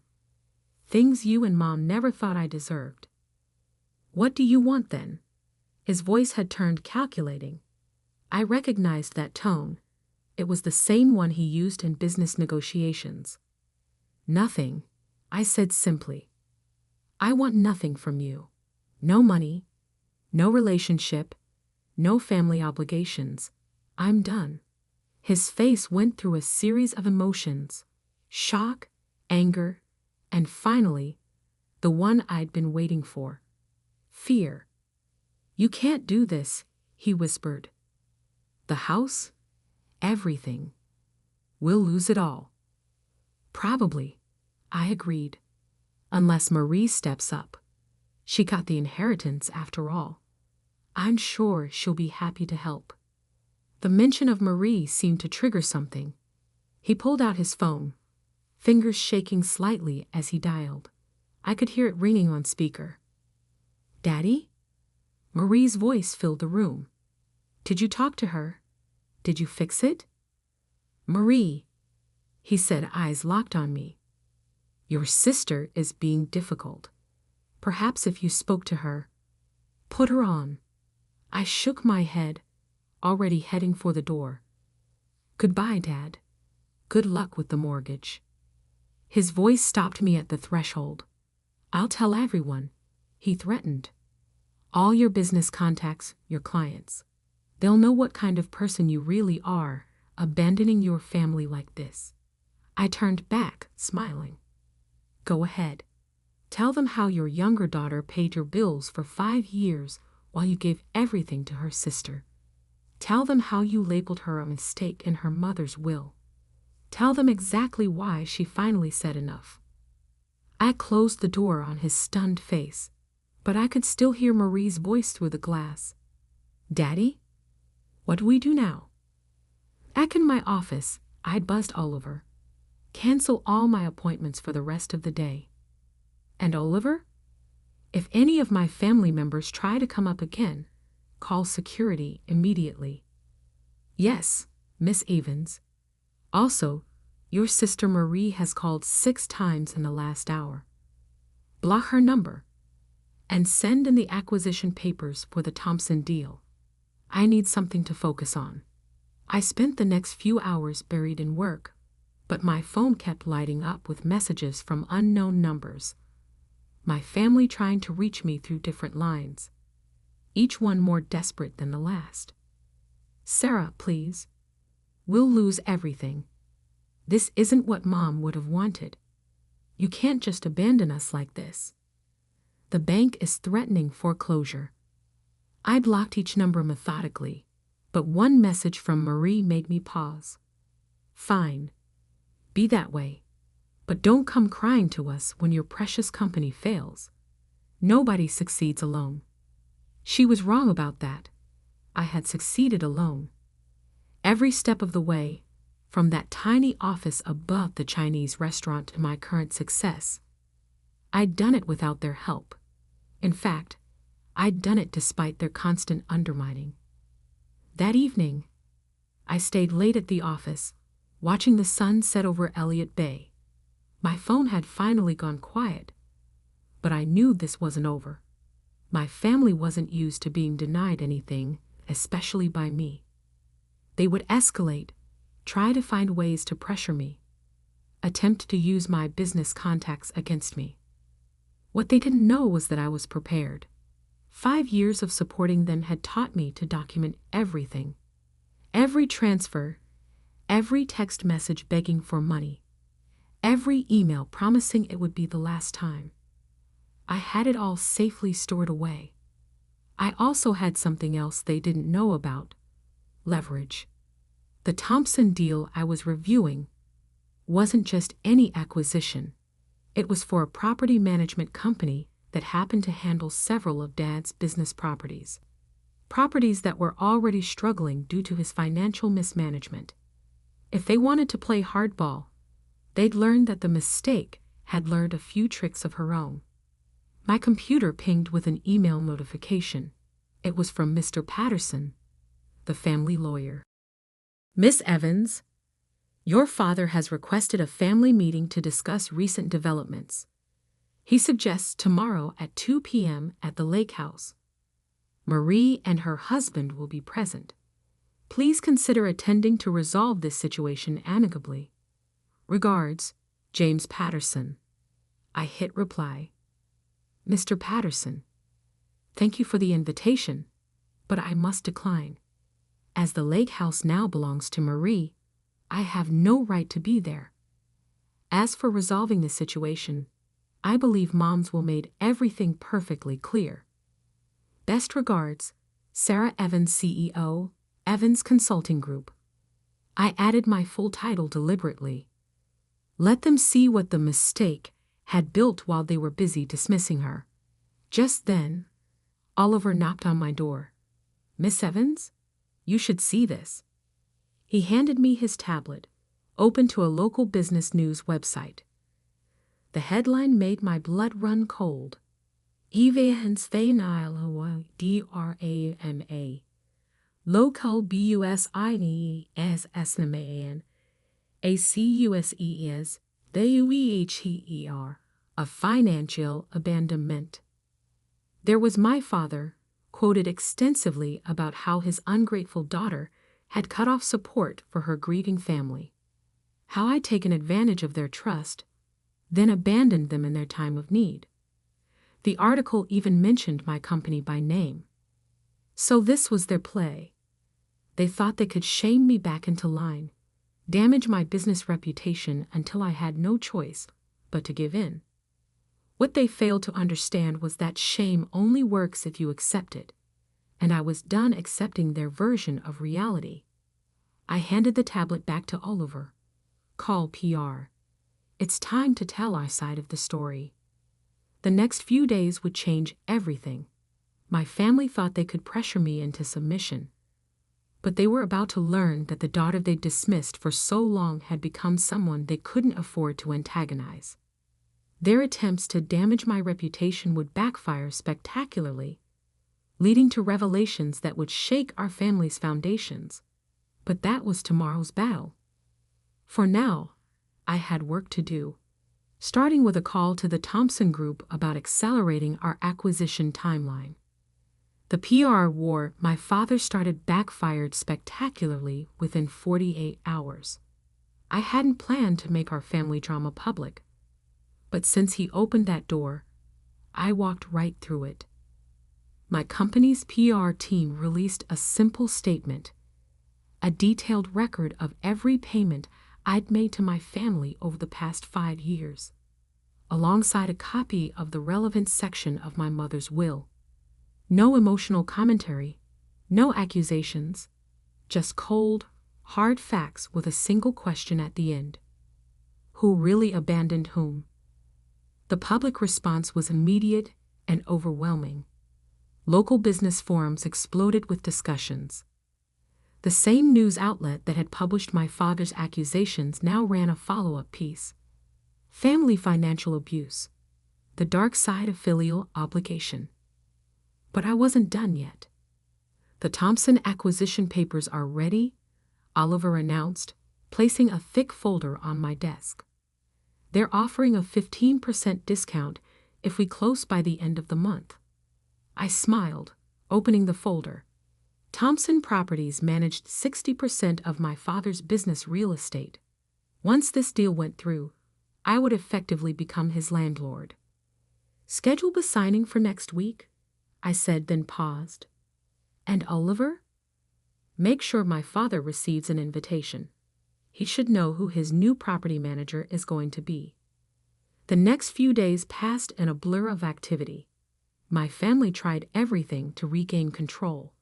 Things you and Mom never thought I deserved." "What do you want then?" His voice had turned calculating. I recognized that tone. It was the same one he used in business negotiations. Nothing, I said simply. I want nothing from you. No money, no relationship, no family obligations. I'm done. His face went through a series of emotions: shock, anger, and finally, the one I'd been waiting for: fear. You can't do this, he whispered. The house? Everything. We'll lose it all. Probably, I agreed. Unless Marie steps up. She got the inheritance after all. I'm sure she'll be happy to help. The mention of Marie seemed to trigger something. He pulled out his phone, fingers shaking slightly as he dialed. I could hear it ringing on speaker. Daddy? Marie's voice filled the room. Did you talk to her? Did you fix it? Marie, he said, eyes locked on me. Your sister is being difficult. Perhaps if you spoke to her. Put her on. I shook my head, already heading for the door. Goodbye, Dad. Good luck with the mortgage. His voice stopped me at the threshold. I'll tell everyone, he threatened. All your business contacts, your clients. They'll know what kind of person you really are, abandoning your family like this. I turned back, smiling. Go ahead. Tell them how your younger daughter paid your bills for 5 years while you gave everything to her sister. Tell them how you labeled her a mistake in her mother's will. Tell them exactly why she finally said enough. I closed the door on his stunned face, but I could still hear Marie's voice through the glass. Daddy? What do we do now? Back in my office, I'd buzzed Oliver. Cancel all my appointments for the rest of the day. And Oliver? If any of my family members try to come up again, call security immediately. Yes, Miss Evans. Also, your sister Marie has called 6 times in the last hour. Block her number. And send in the acquisition papers for the Thompson deal. I need something to focus on. I spent the next few hours buried in work, but my phone kept lighting up with messages from unknown numbers. My family trying to reach me through different lines, each one more desperate than the last. Sarah, please. We'll lose everything. This isn't what Mom would have wanted. You can't just abandon us like this. The bank is threatening foreclosure. I blocked each number methodically, but one message from Marie made me pause. Fine. Be that way. But don't come crying to us when your precious company fails. Nobody succeeds alone. She was wrong about that. I had succeeded alone. Every step of the way, from that tiny office above the Chinese restaurant to my current success, I'd done it without their help. In fact, I'd done it despite their constant undermining. That evening, I stayed late at the office, watching the sun set over Elliott Bay. My phone had finally gone quiet, but I knew this wasn't over. My family wasn't used to being denied anything, especially by me. They would escalate, try to find ways to pressure me, attempt to use my business contacts against me. What they didn't know was that I was prepared. 5 years of supporting them had taught me to document everything. Every transfer, every text message begging for money, every email promising it would be the last time. I had it all safely stored away. I also had something else they didn't know about: leverage. The Thompson deal I was reviewing wasn't just any acquisition. It was for a property management company that happened to handle several of Dad's business properties. Properties that were already struggling due to his financial mismanagement. If they wanted to play hardball, they'd learn that the mistake had learned a few tricks of her own. My computer pinged with an email notification. It was from Mr. Patterson, the family lawyer. Miss Evans, your father has requested a family meeting to discuss recent developments. He suggests tomorrow at 2 p.m. at the Lake House. Marie and her husband will be present. Please consider attending to resolve this situation amicably. Regards, James Patterson. I hit reply. Mr. Patterson, thank you for the invitation, but I must decline. As the lake house now belongs to Marie, I have no right to be there. As for resolving the situation, I believe Moms will make everything perfectly clear. Best regards, Sarah Evans, CEO, Evans Consulting Group. I added my full title deliberately. Let them see what the mistake had built while they were busy dismissing her. Just then, Oliver knocked on my door. Miss Evans? You should see this. He handed me his tablet, open to a local business news website. The headline made my blood run cold. Evans Drama. Local BUSINESSNAMAN. ACUSES. THEUEHER. Of financial abandonment. There was my father, quoted extensively about how his ungrateful daughter had cut off support for her grieving family, how I'd taken advantage of their trust, then abandoned them in their time of need. The article even mentioned my company by name. So this was their play. They thought they could shame me back into line, damage my business reputation until I had no choice but to give in. What they failed to understand was that shame only works if you accept it, and I was done accepting their version of reality. I handed the tablet back to Oliver. Call PR. It's time to tell our side of the story. The next few days would change everything. My family thought they could pressure me into submission, but they were about to learn that the daughter they dismissed for so long had become someone they couldn't afford to antagonize. Their attempts to damage my reputation would backfire spectacularly, leading to revelations that would shake our family's foundations. But that was tomorrow's battle. For now, I had work to do, starting with a call to the Thompson Group about accelerating our acquisition timeline. The PR war my father started backfired spectacularly within 48 hours. I hadn't planned to make our family drama public, but since he opened that door, I walked right through it. My company's PR team released a simple statement, a detailed record of every payment I'd made to my family over the past 5 years, alongside a copy of the relevant section of my mother's will. No emotional commentary, no accusations, just cold, hard facts with a single question at the end. Who really abandoned whom? The public response was immediate and overwhelming. Local business forums exploded with discussions. The same news outlet that had published my father's accusations now ran a follow-up piece. Family financial abuse. The dark side of filial obligation. But I wasn't done yet. The Thompson acquisition papers are ready, Oliver announced, placing a thick folder on my desk. They're offering a 15% discount if we close by the end of the month. I smiled, opening the folder. Thompson Properties managed 60% of my father's business real estate. Once this deal went through, I would effectively become his landlord. Schedule the signing for next week, I said, then paused. And Oliver? Make sure my father receives an invitation. He should know who his new property manager is going to be. The next few days passed in a blur of activity. My family tried everything to regain control.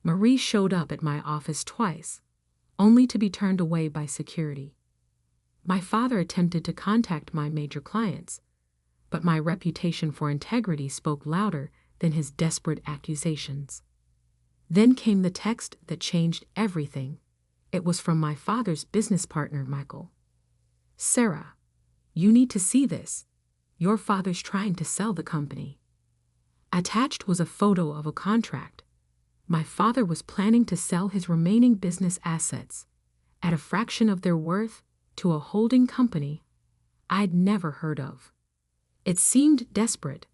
Marie showed up at my office twice, only to be turned away by security. My father attempted to contact my major clients, but my reputation for integrity spoke louder than his desperate accusations. Then came the text that changed everything. It was from my father's business partner, Michael. Sarah, you need to see this. Your father's trying to sell the company. Attached was a photo of a contract. My father was planning to sell his remaining business assets at a fraction of their worth to a holding company I'd never heard of. It seemed desperate,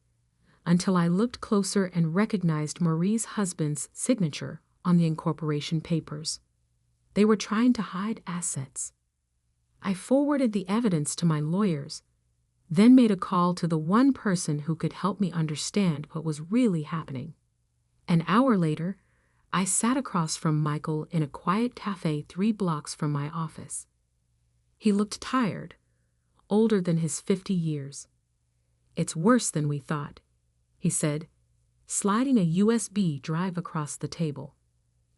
until I looked closer and recognized Marie's husband's signature on the incorporation papers. They were trying to hide assets. I forwarded the evidence to my lawyers, then made a call to the one person who could help me understand what was really happening. An hour later, I sat across from Michael in a quiet cafe 3 blocks from my office. He looked tired, older than his 50 years. "It's worse than we thought," he said, sliding a USB drive across the table.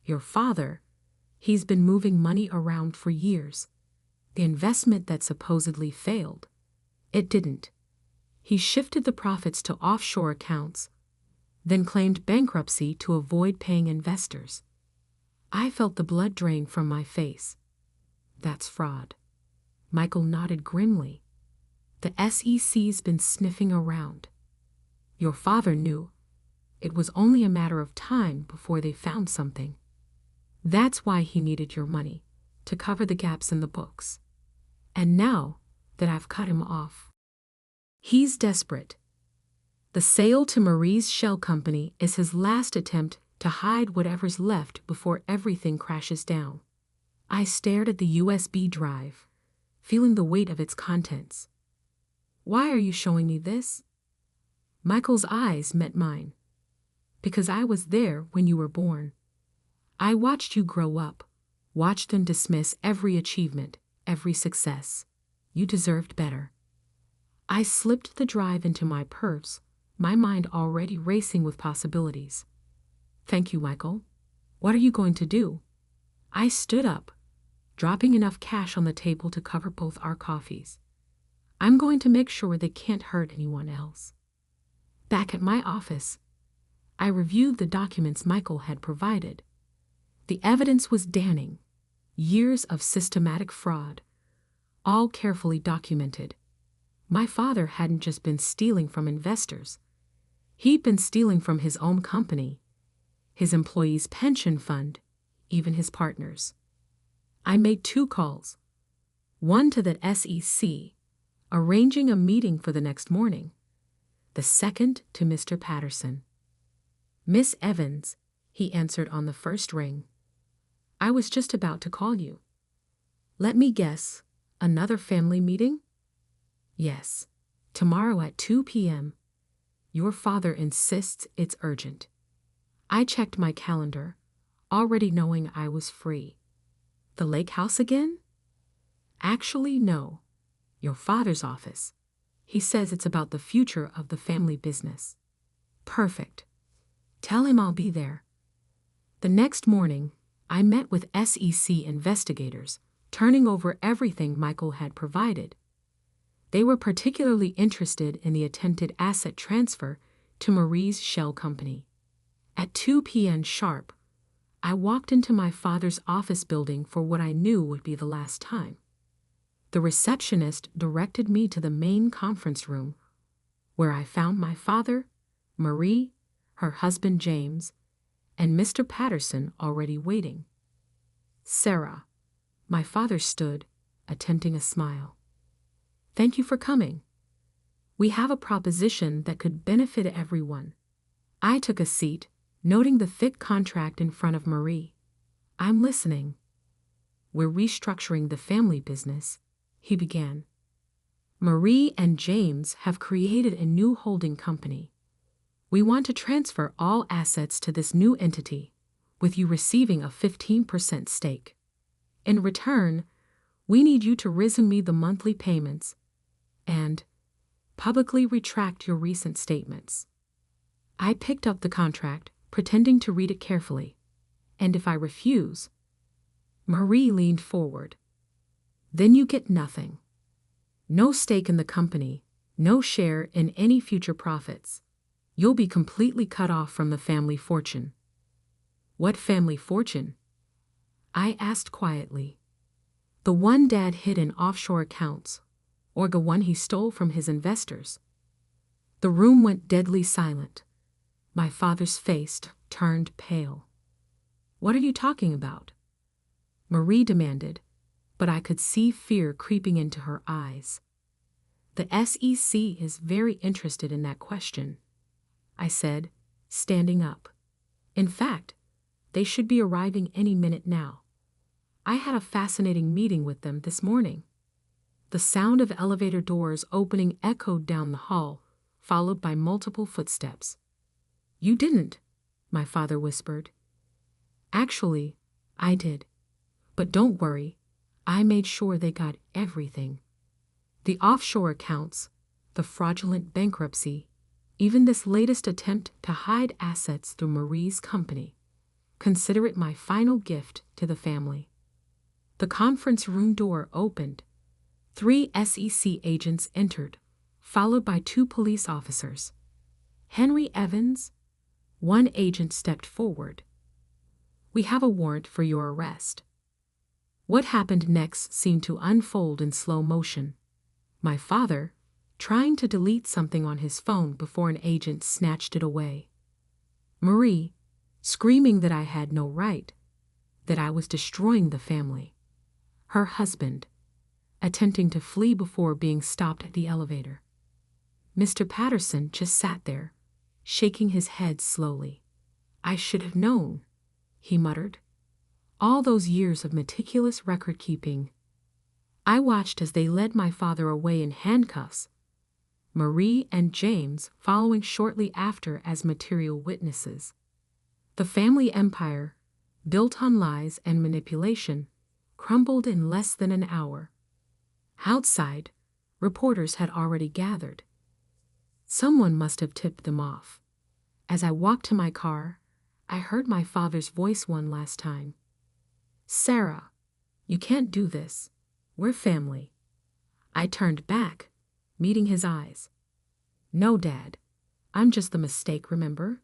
"Your father, he's been moving money around for years. The investment that supposedly failed, it didn't. He shifted the profits to offshore accounts, then claimed bankruptcy to avoid paying investors." I felt the blood drain from my face. "That's fraud." Michael nodded grimly. "The SEC's been sniffing around. Your father knew. It was only a matter of time before they found something. That's why he needed your money, to cover the gaps in the books. And now that I've cut him off, he's desperate. The sale to Marie's shell company is his last attempt to hide whatever's left before everything crashes down." I stared at the USB drive, feeling the weight of its contents. "Why are you showing me this?" Michael's eyes met mine. "Because I was there when you were born. I watched you grow up, watched them dismiss every achievement, every success. You deserved better." I slipped the drive into my purse, my mind already racing with possibilities. "Thank you, Michael. What are you going to do?" I stood up, dropping enough cash on the table to cover both our coffees. "I'm going to make sure they can't hurt anyone else." Back at my office, I reviewed the documents Michael had provided. The evidence was damning. Years of systematic fraud, all carefully documented. My father hadn't just been stealing from investors. He'd been stealing from his own company, his employees' pension fund, even his partners. I made 2 calls. One to the SEC, arranging a meeting for the next morning. The second to Mr. Patterson. "Miss Evans," he answered on the first ring. "I was just about to call you." "Let me guess, another family meeting?" "Yes, tomorrow at 2 p.m. Your father insists it's urgent." I checked my calendar, already knowing I was free. "The lake house again?" "Actually, no. Your father's office. He says it's about the future of the family business." "Perfect. Tell him I'll be there." The next morning, I met with SEC investigators, turning over everything Michael had provided. They were particularly interested in the attempted asset transfer to Marie's shell company. At 2 p.m. sharp, I walked into my father's office building for what I knew would be the last time. The receptionist directed me to the main conference room, where I found my father, Marie, her husband James, and Mr. Patterson already waiting. "Sarah," my father stood, attempting a smile. "Thank you for coming. We have a proposition that could benefit everyone." I took a seat, noting the thick contract in front of Marie. "I'm listening." "We're restructuring the family business," he began. "Marie and James have created a new holding company. We want to transfer all assets to this new entity, with you receiving a 15% stake. In return, we need you to resume the monthly payments and publicly retract your recent statements." I picked up the contract, pretending to read it carefully. "And if I refuse?" Marie leaned forward. "Then you get nothing. No stake in the company, no share in any future profits. You'll be completely cut off from the family fortune." "What family fortune?" I asked quietly. "The one Dad hid in offshore accounts, or the one he stole from his investors?" The room went deadly silent. My father's face turned pale. "What are you talking about?" Marie demanded, but I could see fear creeping into her eyes. "The SEC is very interested in that question. I said, standing up. In fact, they should be arriving any minute now. I had a fascinating meeting with them this morning. The sound of elevator doors opening echoed down the hall, followed by multiple footsteps. You didn't, my father whispered. Actually, I did. But don't worry, I made sure they got everything. The offshore accounts, the fraudulent bankruptcy, even this latest attempt to hide assets through Marie's company. Consider it my final gift to the family. The conference room door opened. 3 SEC agents entered, followed by 2 police officers. Henry Evans? One agent stepped forward. We have a warrant for your arrest. What happened next seemed to unfold in slow motion. My father, trying to delete something on his phone before an agent snatched it away. Marie, screaming that I had no right, that I was destroying the family. Her husband, attempting to flee before being stopped at the elevator. Mr. Patterson just sat there, shaking his head slowly. I should have known, he muttered. All those years of meticulous record-keeping. I watched as they led my father away in handcuffs, Marie and James following shortly after as material witnesses. The family empire, built on lies and manipulation, crumbled in less than an hour. Outside, reporters had already gathered. Someone must have tipped them off. As I walked to my car, I heard my father's voice one last time. Sarah, you can't do this. We're family. I turned back, meeting his eyes. No, Dad. I'm just the mistake, remember?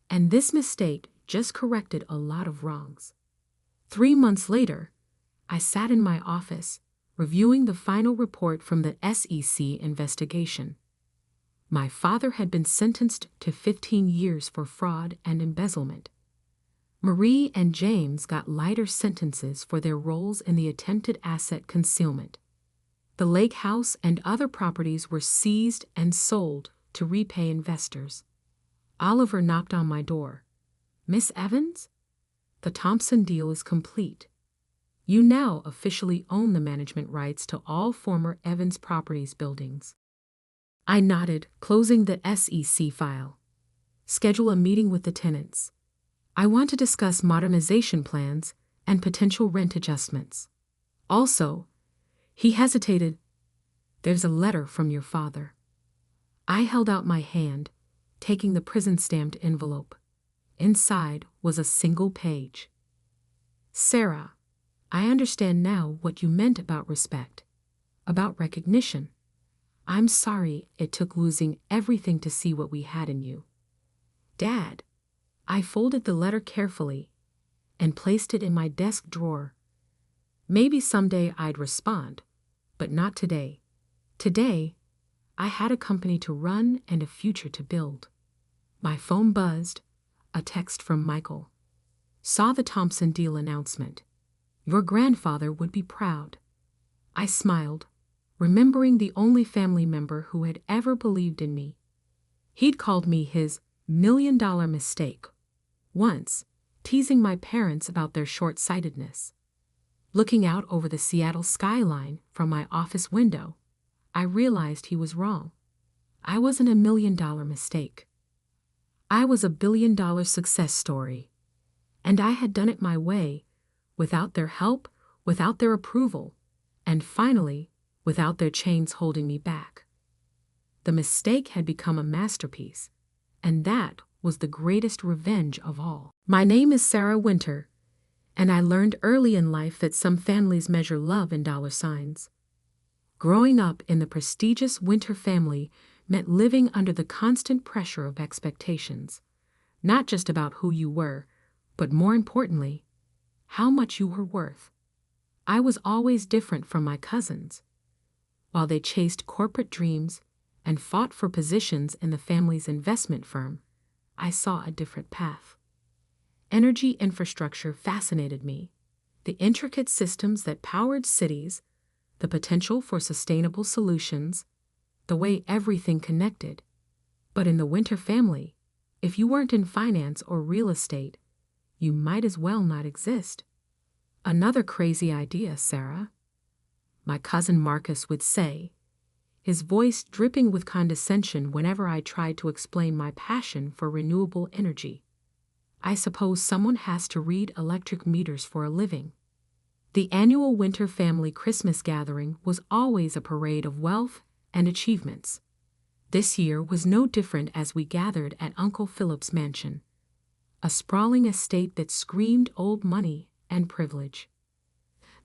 And this mistake just corrected a lot of wrongs. 3 months later, I sat in my office, reviewing the final report from the SEC investigation. My father had been sentenced to 15 years for fraud and embezzlement. Marie and James got lighter sentences for their roles in the attempted asset concealment. The lake house and other properties were seized and sold to repay investors. Oliver knocked on my door. Miss Evans? The Thompson deal is complete. You now officially own the management rights to all former Evans Properties buildings. I nodded, closing the SEC file. Schedule a meeting with the tenants. I want to discuss modernization plans and potential rent adjustments. Also, he hesitated. There's a letter from your father. I held out my hand, taking the prison-stamped envelope. Inside was a single page. Sarah, I understand now what you meant about respect, about recognition. I'm sorry it took losing everything to see what we had in you. Dad, I folded the letter carefully and placed it in my desk drawer. Maybe someday I'd respond, but not today. Today, I had a company to run and a future to build. My phone buzzed, a text from Michael. Saw the Thompson deal announcement. Your grandfather would be proud. I smiled, remembering the only family member who had ever believed in me. He'd called me his $1,000,000 mistake once, teasing my parents about their short-sightedness. Looking out over the Seattle skyline from my office window, I realized he was wrong. I wasn't a $1,000,000 mistake. I was a $1 billion success story. And I had done it my way, without their help, without their approval, and finally, without their chains holding me back. The mistake had become a masterpiece, and that was the greatest revenge of all. My name is Sarah Winter, and I learned early in life that some families measure love in dollar signs. Growing up in the prestigious Winter family meant living under the constant pressure of expectations, not just about who you were, but more importantly, how much you were worth. I was always different from my cousins. While they chased corporate dreams and fought for positions in the family's investment firm, I saw a different path. Energy infrastructure fascinated me, the intricate systems that powered cities, the potential for sustainable solutions, the way everything connected. But in the Winter family, if you weren't in finance or real estate, you might as well not exist. Another crazy idea, Sarah, my cousin Marcus would say, his voice dripping with condescension whenever I tried to explain my passion for renewable energy. I suppose someone has to read electric meters for a living. The annual Winter family Christmas gathering was always a parade of wealth and achievements. This year was no different as we gathered at Uncle Philip's mansion, a sprawling estate that screamed old money and privilege.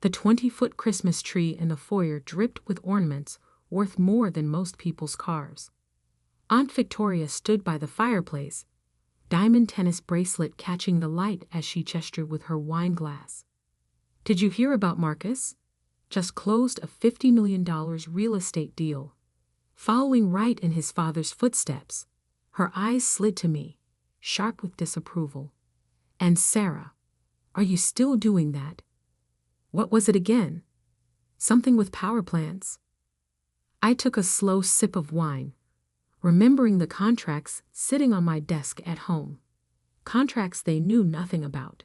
The 20-foot Christmas tree in the foyer dripped with ornaments worth more than most people's cars. Aunt Victoria stood by the fireplace, diamond tennis bracelet catching the light as she gestured with her wine glass. Did you hear about Marcus? Just closed a $50 million real estate deal. Following right in his father's footsteps, her eyes slid to me, sharp with disapproval. And Sarah, are you still doing that? What was it again? Something with power plants. I took a slow sip of wine, remembering the contracts sitting on my desk at home. Contracts they knew nothing about.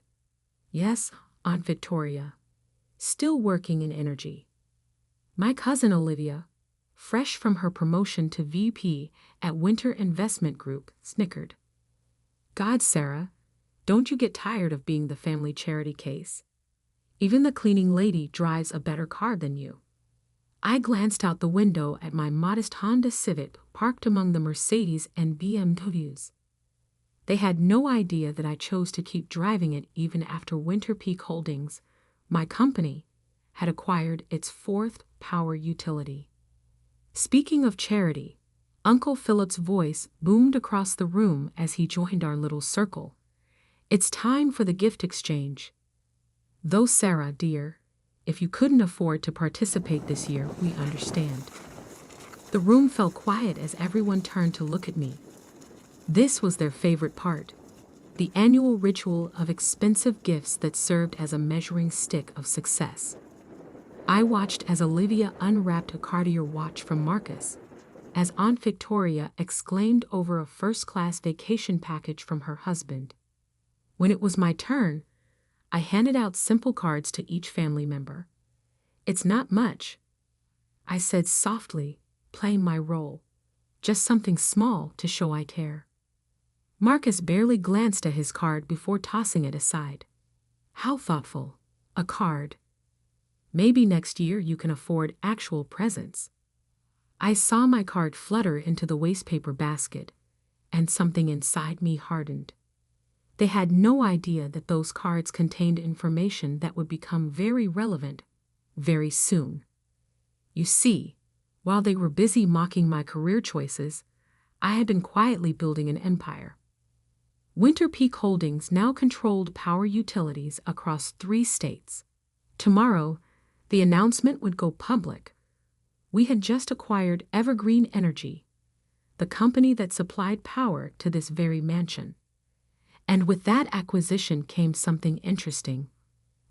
Yes, Aunt Victoria, still working in energy. My cousin Olivia, fresh from her promotion to VP at Winter Investment Group, snickered. God, Sarah, don't you get tired of being the family charity case? Even the cleaning lady drives a better car than you. I glanced out the window at my modest Honda Civic parked among the Mercedes and BMWs. They had no idea that I chose to keep driving it even after Winter Peak Holdings, my company, had acquired its fourth power utility. Speaking of charity, Uncle Philip's voice boomed across the room as he joined our little circle. It's time for the gift exchange. Though Sarah, dear, if you couldn't afford to participate this year, we understand. The room fell quiet as everyone turned to look at me. This was their favorite part, the annual ritual of expensive gifts that served as a measuring stick of success. I watched as Olivia unwrapped a Cartier watch from Marcus, as Aunt Victoria exclaimed over a first-class vacation package from her husband. When it was my turn, I handed out simple cards to each family member. It's not much, I said softly, playing my role. Just something small to show I care. Marcus barely glanced at his card before tossing it aside. How thoughtful. A card. Maybe next year you can afford actual presents. I saw my card flutter into the wastepaper basket, and something inside me hardened. They had no idea that those cards contained information that would become very relevant very soon. You see, while they were busy mocking my career choices, I had been quietly building an empire. Winter Peak Holdings now controlled power utilities across 3 states. Tomorrow, the announcement would go public. We had just acquired Evergreen Energy, the company that supplied power to this very mansion. And with that acquisition came something interesting.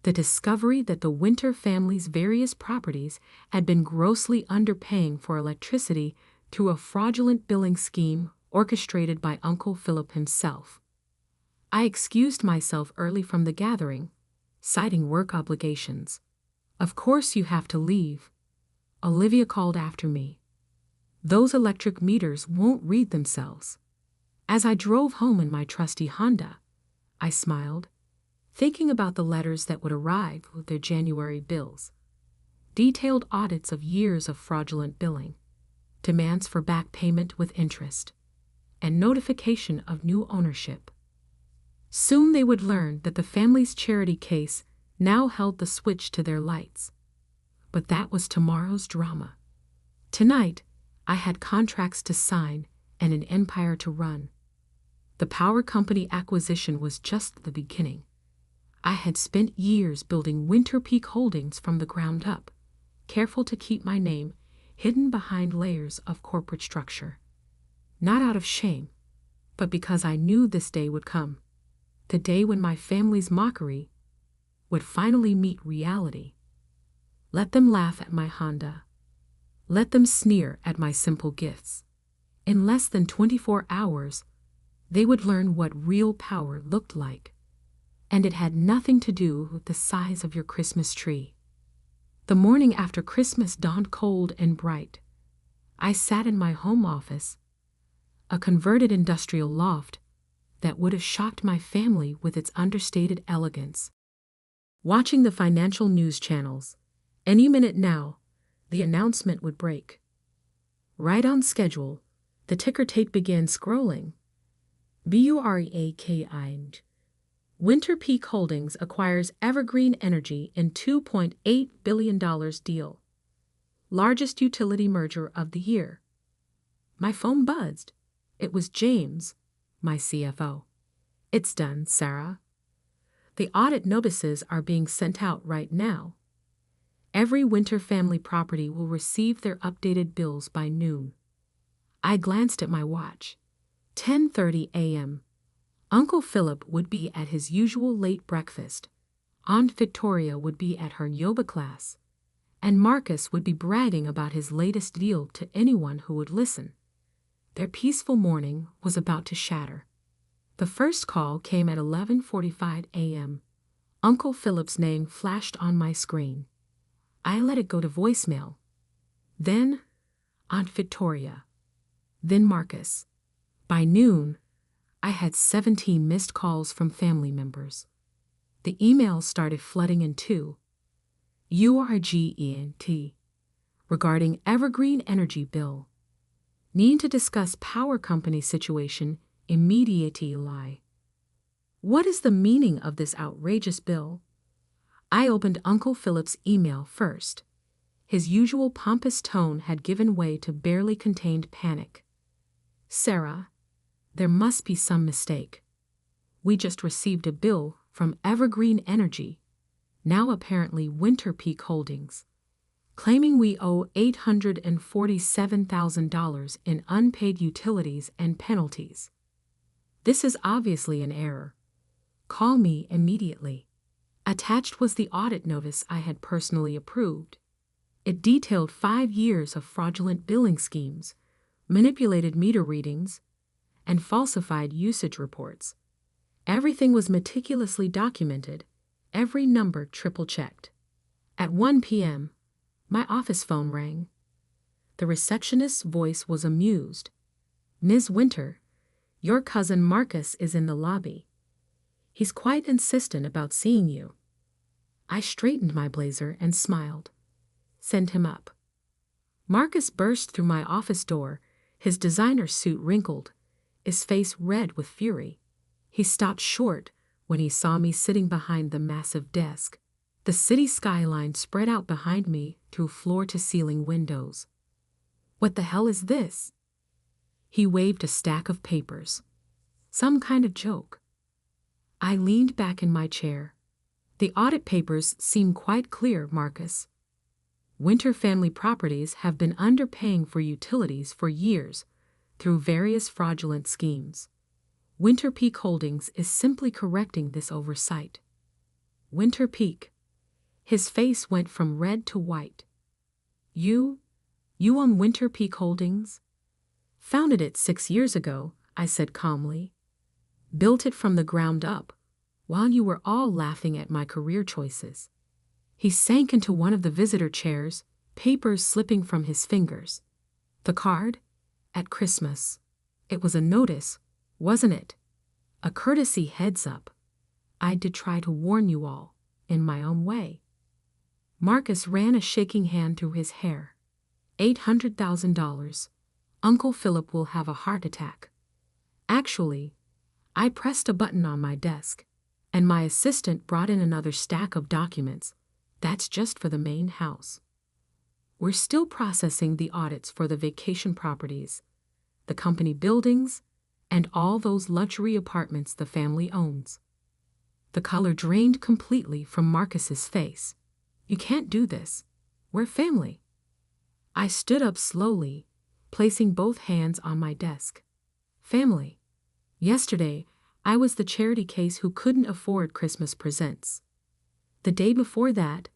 The discovery that the Winter family's various properties had been grossly underpaying for electricity through a fraudulent billing scheme orchestrated by Uncle Philip himself. I excused myself early from the gathering, citing work obligations. Of course you have to leave, Olivia called after me. Those electric meters won't read themselves. As I drove home in my trusty Honda, I smiled, thinking about the letters that would arrive with their January bills. Detailed audits of years of fraudulent billing, demands for back payment with interest, and notification of new ownership. Soon they would learn that the family's charity case now held the switch to their lights. But that was tomorrow's drama. Tonight, I had contracts to sign and an empire to run. The power company acquisition was just the beginning. I had spent years building Winter Peak Holdings from the ground up, careful to keep my name hidden behind layers of corporate structure. Not out of shame, but because I knew this day would come. The day when my family's mockery would finally meet reality. Let them laugh at my Honda. Let them sneer at my simple gifts. In less than 24 hours, they would learn what real power looked like. And it had nothing to do with the size of your Christmas tree. The morning after Christmas dawned cold and bright. I sat in my home office, a converted industrial loft that would have shocked my family with its understated elegance. Watching the financial news channels, any minute now, the announcement would break. Right on schedule, the ticker tape began scrolling. BUREAKI. Winter Peak Holdings acquires Evergreen Energy in $2.8 billion deal. Largest utility merger of the year. My phone buzzed. It was James, my CFO. It's done, Sarah. The audit notices are being sent out right now. Every Winter family property will receive their updated bills by noon. I glanced at my watch. 10:30 a.m. Uncle Philip would be at his usual late breakfast. Aunt Victoria would be at her yoga class. And Marcus would be bragging about his latest deal to anyone who would listen. Their peaceful morning was about to shatter. The first call came at 11:45 a.m. Uncle Philip's name flashed on my screen. I let it go to voicemail. Then Aunt Victoria. Then Marcus. By noon, I had 17 missed calls from family members. The emails started flooding in too. URGENT. Regarding Evergreen Energy bill. Need to discuss power company situation immediately. What is the meaning of this outrageous bill? I opened Uncle Philip's email first. His usual pompous tone had given way to barely contained panic. Sarah, there must be some mistake. We just received a bill from Evergreen Energy, now apparently Winter Peak Holdings, claiming we owe $847,000 in unpaid utilities and penalties. This is obviously an error. Call me immediately. Attached was the audit notice I had personally approved. It detailed 5 years of fraudulent billing schemes, manipulated meter readings, and falsified usage reports. Everything was meticulously documented, every number triple-checked. At 1 p.m., my office phone rang. The receptionist's voice was amused. Ms. Winter, your cousin Marcus is in the lobby. He's quite insistent about seeing you. I straightened my blazer and smiled. Send him up. Marcus burst through my office door, his designer suit wrinkled, his face red with fury. He stopped short when he saw me sitting behind the massive desk. The city skyline spread out behind me through floor-to-ceiling windows. What the hell is this? He waved a stack of papers. Some kind of joke. I leaned back in my chair. The audit papers seem quite clear, Marcus. Winter family properties have been underpaying for utilities for years through various fraudulent schemes. Winter Peak Holdings is simply correcting this oversight. Winter Peak. His face went from red to white. You own Winter Peak Holdings? Founded it 6 years ago, I said calmly. Built it from the ground up, while you were all laughing at my career choices. He sank into one of the visitor chairs, papers slipping from his fingers. The card? At Christmas. It was a notice, wasn't it? A courtesy heads up. I did try to warn you all, in my own way. Marcus ran a shaking hand through his hair. $800,000. Uncle Philip will have a heart attack. Actually, I pressed a button on my desk, and my assistant brought in another stack of documents. That's just for the main house. We're still processing the audits for the vacation properties, the company buildings, and all those luxury apartments the family owns. The color drained completely from Marcus's face. You can't do this. We're family. I stood up slowly, placing both hands on my desk. Family. Yesterday, I was the charity case who couldn't afford Christmas presents. The day before that,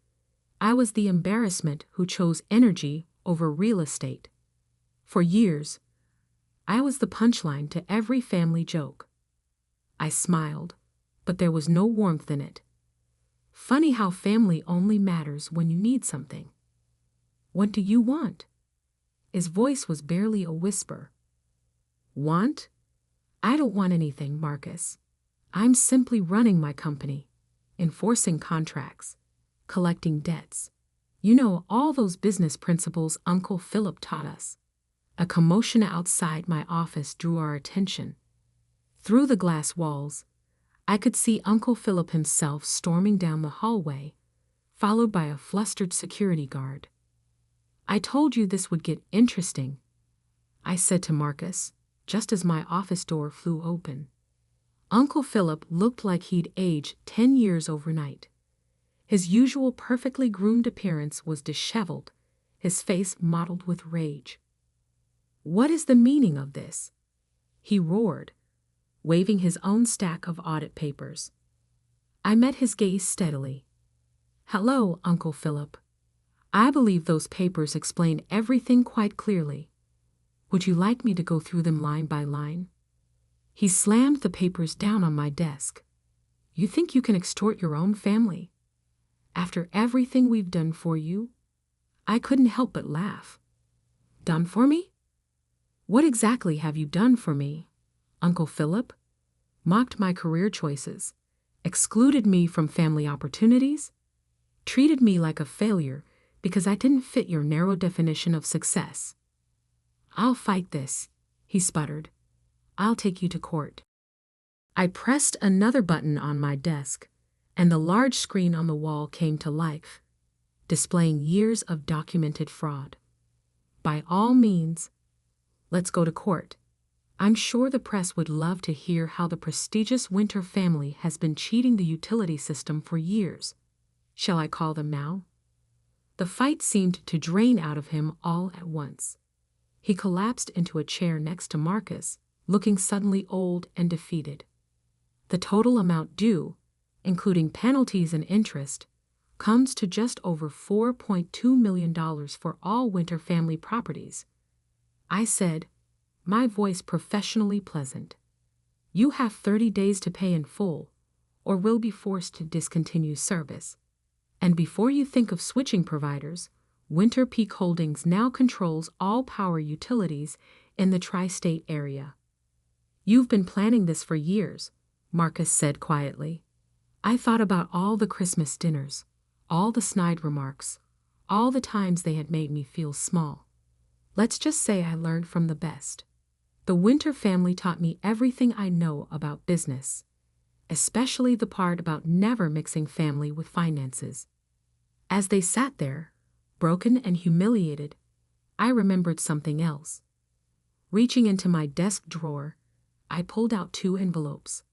I was the embarrassment who chose energy over real estate. For years, I was the punchline to every family joke. I smiled, but there was no warmth in it. Funny how family only matters when you need something. What do you want? His voice was barely a whisper. Want? I don't want anything, Marcus. I'm simply running my company, enforcing contracts, collecting debts. You know, all those business principles Uncle Philip taught us. A commotion outside my office drew our attention. Through the glass walls, I could see Uncle Philip himself storming down the hallway, followed by a flustered security guard. I told you this would get interesting, I said to Marcus, just as my office door flew open. Uncle Philip looked like he'd aged 10 years overnight. His usual perfectly groomed appearance was disheveled, his face mottled with rage. What is the meaning of this? He roared, waving his own stack of audit papers. I met his gaze steadily. Hello, Uncle Philip. I believe those papers explain everything quite clearly. Would you like me to go through them line by line? He slammed the papers down on my desk. You think you can extort your own family? After everything we've done for you? I couldn't help but laugh. Done for me? What exactly have you done for me, Uncle Philip? Mocked my career choices, excluded me from family opportunities, treated me like a failure because I didn't fit your narrow definition of success. I'll fight this, he sputtered. I'll take you to court. I pressed another button on my desk, and the large screen on the wall came to life, displaying years of documented fraud. By all means, let's go to court. I'm sure the press would love to hear how the prestigious Winter family has been cheating the utility system for years. Shall I call them now? The fight seemed to drain out of him all at once. He collapsed into a chair next to Marcus, looking suddenly old and defeated. The total amount due, including penalties and interest, comes to just over $4.2 million for all Winter family properties. I said, my voice professionally pleasant. You have 30 days to pay in full, or will be forced to discontinue service. And before you think of switching providers, Winter Peak Holdings now controls all power utilities in the tri-state area. You've been planning this for years, Marcus said quietly. I thought about all the Christmas dinners, all the snide remarks, all the times they had made me feel small. Let's just say I learned from the best. The Winter family taught me everything I know about business, especially the part about never mixing family with finances. As they sat there, broken and humiliated, I remembered something else. Reaching into my desk drawer, I pulled out 2 envelopes.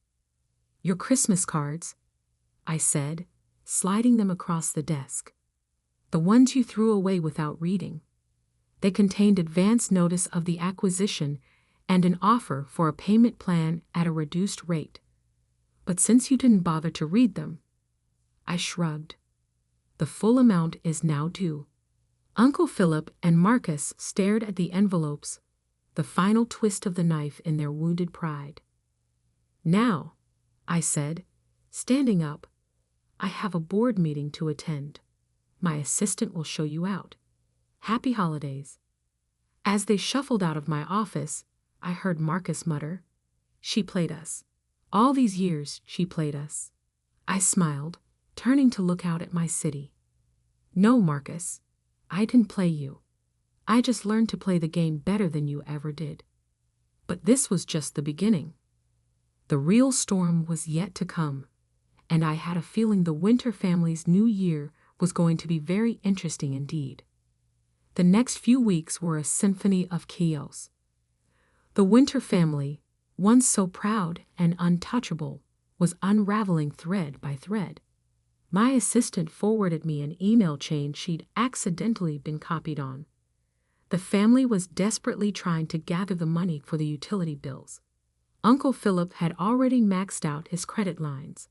Your Christmas cards, I said, sliding them across the desk. The ones you threw away without reading. They contained advance notice of the acquisition and an offer for a payment plan at a reduced rate. But since you didn't bother to read them, I shrugged. The full amount is now due. Uncle Philip and Marcus stared at the envelopes, the final twist of the knife in their wounded pride. Now, I said, standing up, I have a board meeting to attend. My assistant will show you out. Happy holidays. As they shuffled out of my office, I heard Marcus mutter, She played us. All these years she played us. I smiled, turning to look out at my city. No, Marcus, I didn't play you. I just learned to play the game better than you ever did. But this was just the beginning. The real storm was yet to come, and I had a feeling the Winter family's new year was going to be very interesting indeed. The next few weeks were a symphony of chaos. The Winter family, once so proud and untouchable, was unraveling thread by thread. My assistant forwarded me an email chain she'd accidentally been copied on. The family was desperately trying to gather the money for the utility bills. Uncle Philip had already maxed out his credit lines.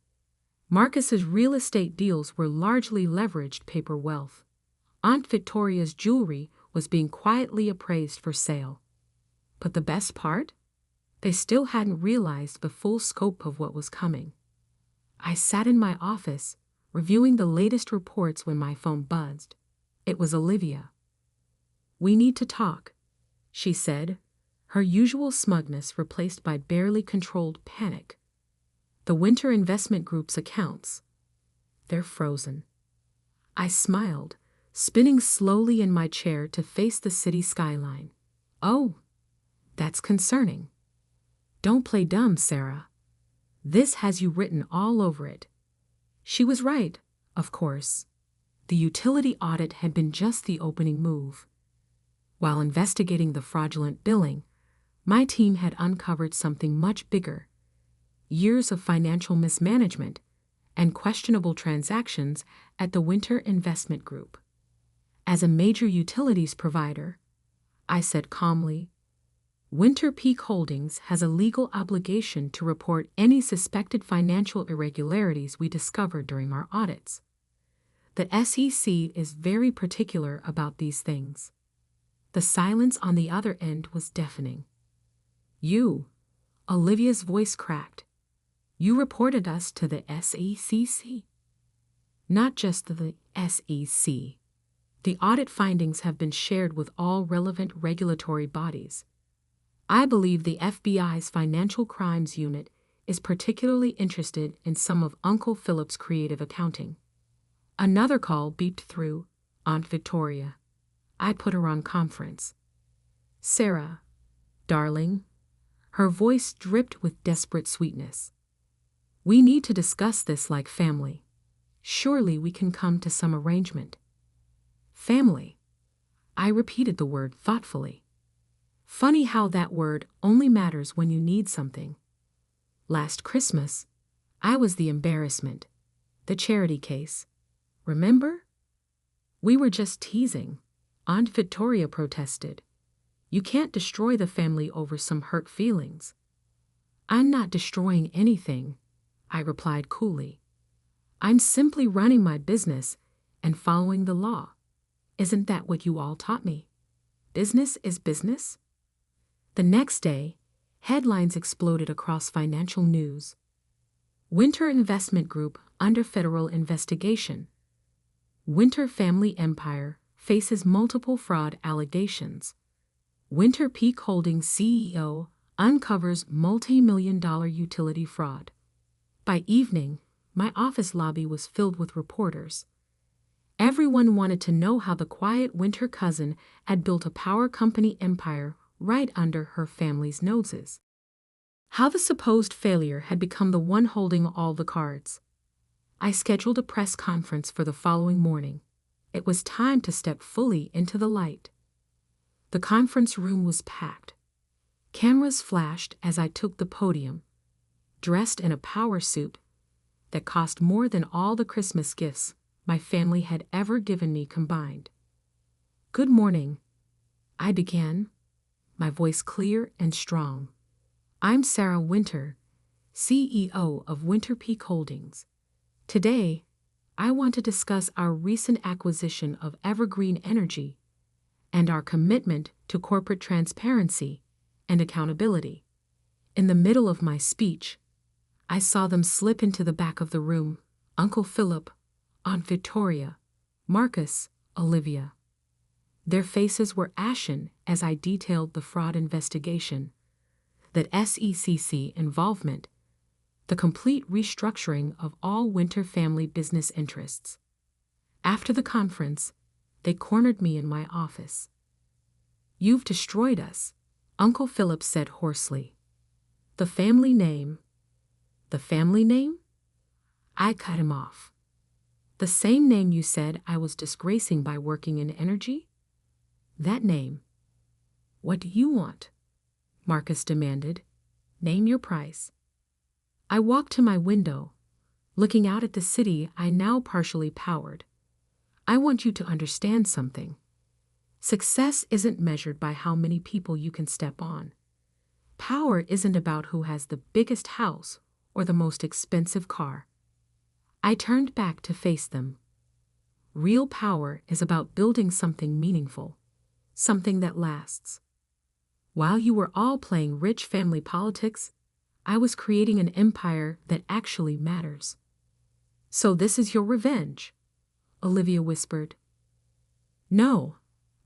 Marcus's real estate deals were largely leveraged paper wealth. Aunt Victoria's jewelry was being quietly appraised for sale. But the best part? They still hadn't realized the full scope of what was coming. I sat in my office, reviewing the latest reports when my phone buzzed. It was Olivia. "We need to talk," she said, her usual smugness replaced by barely controlled panic. "The Winter Investment Group's accounts. They're frozen." I smiled, spinning slowly in my chair to face the city skyline. "Oh, that's concerning. Don't play dumb, Sarah. This has you written all over it." She was right, of course. The utility audit had been just the opening move. While investigating the fraudulent billing, my team had uncovered something much bigger: years of financial mismanagement and questionable transactions at the Winter Investment Group. As a major utilities provider, I said calmly, Winter Peak Holdings has a legal obligation to report any suspected financial irregularities we discover during our audits. The SEC is very particular about these things. The silence on the other end was deafening. "You," Olivia's voice cracked. "You reported us to the SEC?" "Not just the SEC. The audit findings have been shared with all relevant regulatory bodies. I believe the FBI's Financial Crimes Unit is particularly interested in some of Uncle Philip's creative accounting." Another call beeped through. Aunt Victoria. I put her on conference. "Sarah, darling." Her voice dripped with desperate sweetness. "We need to discuss this like family. Surely we can come to some arrangement." Family. I repeated the word thoughtfully. Funny how that word only matters when you need something. Last Christmas, I was the embarrassment, the charity case. Remember? "We were just teasing," Aunt Victoria protested. "You can't destroy the family over some hurt feelings." "I'm not destroying anything," I replied coolly. "I'm simply running my business and following the law. Isn't that what you all taught me? Business is business?" The next day, headlines exploded across financial news. Winter Investment Group under federal investigation. Winter family empire faces multiple fraud allegations. Winter Peak Holdings CEO uncovers multi-million-dollar utility fraud. By evening, my office lobby was filled with reporters. Everyone wanted to know how the quiet Winter cousin had built a power company empire right under her family's noses. How the supposed failure had become the one holding all the cards. I scheduled a press conference for the following morning. It was time to step fully into the light. The conference room was packed. Cameras flashed as I took the podium, dressed in a power suit that cost more than all the Christmas gifts my family had ever given me combined. "Good morning," I began, my voice clear and strong. "I'm Sarah Winter, CEO of Winter Peak Holdings. Today, I want to discuss our recent acquisition of Evergreen Energy and our commitment to corporate transparency and accountability." In the middle of my speech, I saw them slip into the back of the room: Uncle Philip, Aunt Victoria, Marcus, Olivia. Their faces were ashen as I detailed the fraud investigation, that SEC involvement, the complete restructuring of all Winter family business interests. After the conference, they cornered me in my office. "You've destroyed us," Uncle Philip said hoarsely. "The family name." "The family name?" I cut him off. "The same name you said I was disgracing by working in energy? That name." "What do you want?" Marcus demanded. "Name your price." I walked to my window, looking out at the city I now partially powered. "I want you to understand something. Success isn't measured by how many people you can step on. Power isn't about who has the biggest house or the most expensive car." I turned back to face them. Real power is about building something meaningful, something that lasts. While you were all playing rich family politics, I was creating an empire that actually matters. So this is your revenge? Olivia whispered. No,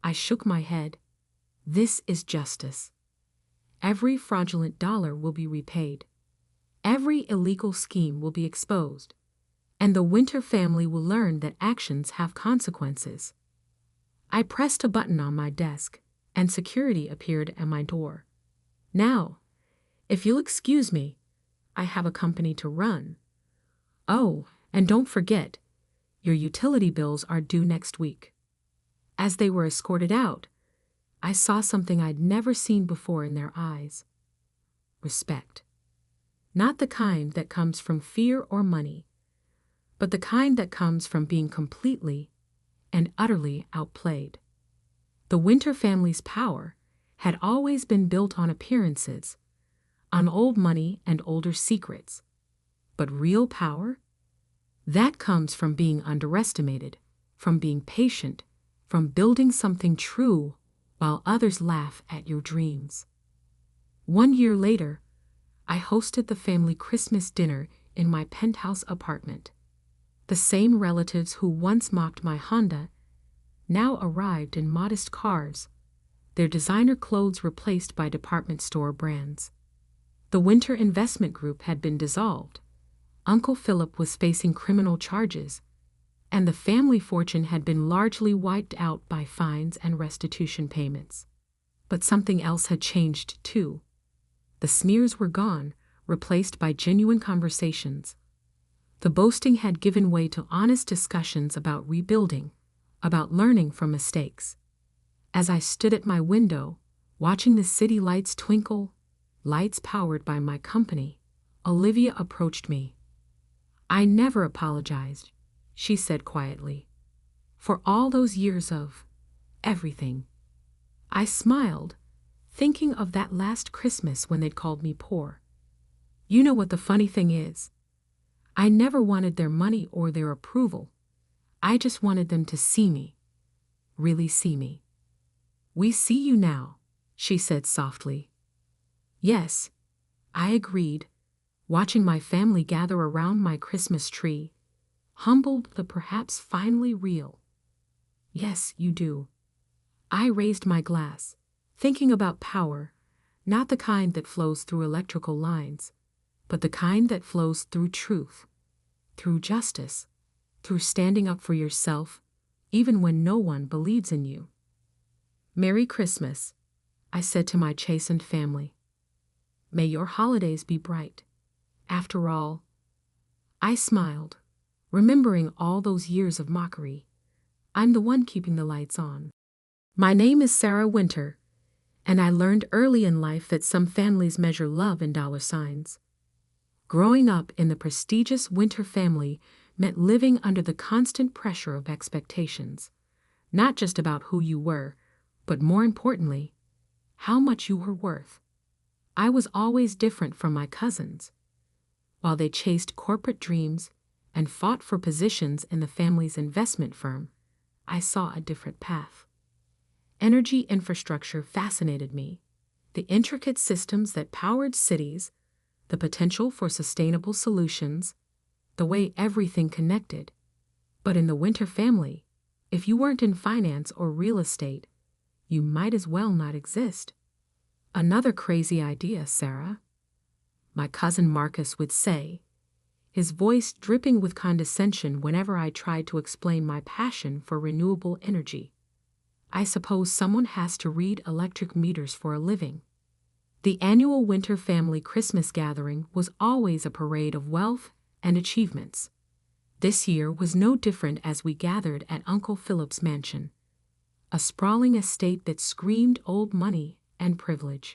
I shook my head. This is justice. Every fraudulent dollar will be repaid. Every illegal scheme will be exposed. And the Winter family will learn that actions have consequences. I pressed a button on my desk, and security appeared at my door. Now, if you'll excuse me, I have a company to run. Oh, and don't forget, your utility bills are due next week. As they were escorted out, I saw something I'd never seen before in their eyes. Respect. Not the kind that comes from fear or money, but the kind that comes from being completely and utterly outplayed. The Winter family's power had always been built on appearances, on old money and older secrets. But real power? That comes from being underestimated, from being patient, from building something true while others laugh at your dreams. 1 year later, I hosted the family Christmas dinner in my penthouse apartment. The same relatives who once mocked my Honda now arrived in modest cars, their designer clothes replaced by department store brands. The Winter Investment Group had been dissolved. Uncle Philip was facing criminal charges, and the family fortune had been largely wiped out by fines and restitution payments. But something else had changed too. The smears were gone, replaced by genuine conversations. The boasting had given way to honest discussions about rebuilding, about learning from mistakes. As I stood at my window, watching the city lights twinkle, lights powered by my company, Olivia approached me. I never apologized, she said quietly, for all those years of everything. I smiled, thinking of that last Christmas when they'd called me poor. You know what the funny thing is? I never wanted their money or their approval. I just wanted them to see me, really see me. We see you now, she said softly. Yes, I agreed, watching my family gather around my Christmas tree, humbled but perhaps finally real. Yes, you do. I raised my glass, thinking about power, not the kind that flows through electrical lines, but the kind that flows through truth, through justice, through standing up for yourself, even when no one believes in you. Merry Christmas, I said to my chastened family. May your holidays be bright. After all, I smiled, remembering all those years of mockery. I'm the one keeping the lights on. My name is Sarah Winter, and I learned early in life that some families measure love in dollar signs. Growing up in the prestigious Winter family meant living under the constant pressure of expectations, not just about who you were, but more importantly, how much you were worth. I was always different from my cousins. While they chased corporate dreams and fought for positions in the family's investment firm, I saw a different path. Energy infrastructure fascinated me, the intricate systems that powered cities, the potential for sustainable solutions, the way everything connected. But in the Winter family, if you weren't in finance or real estate, you might as well not exist. Another crazy idea, Sarah, my cousin Marcus would say, his voice dripping with condescension whenever I tried to explain my passion for renewable energy. I suppose someone has to read electric meters for a living. The annual Winter family Christmas gathering was always a parade of wealth and achievements. This year was no different as we gathered at Uncle Philip's mansion, a sprawling estate that screamed old money and privilege.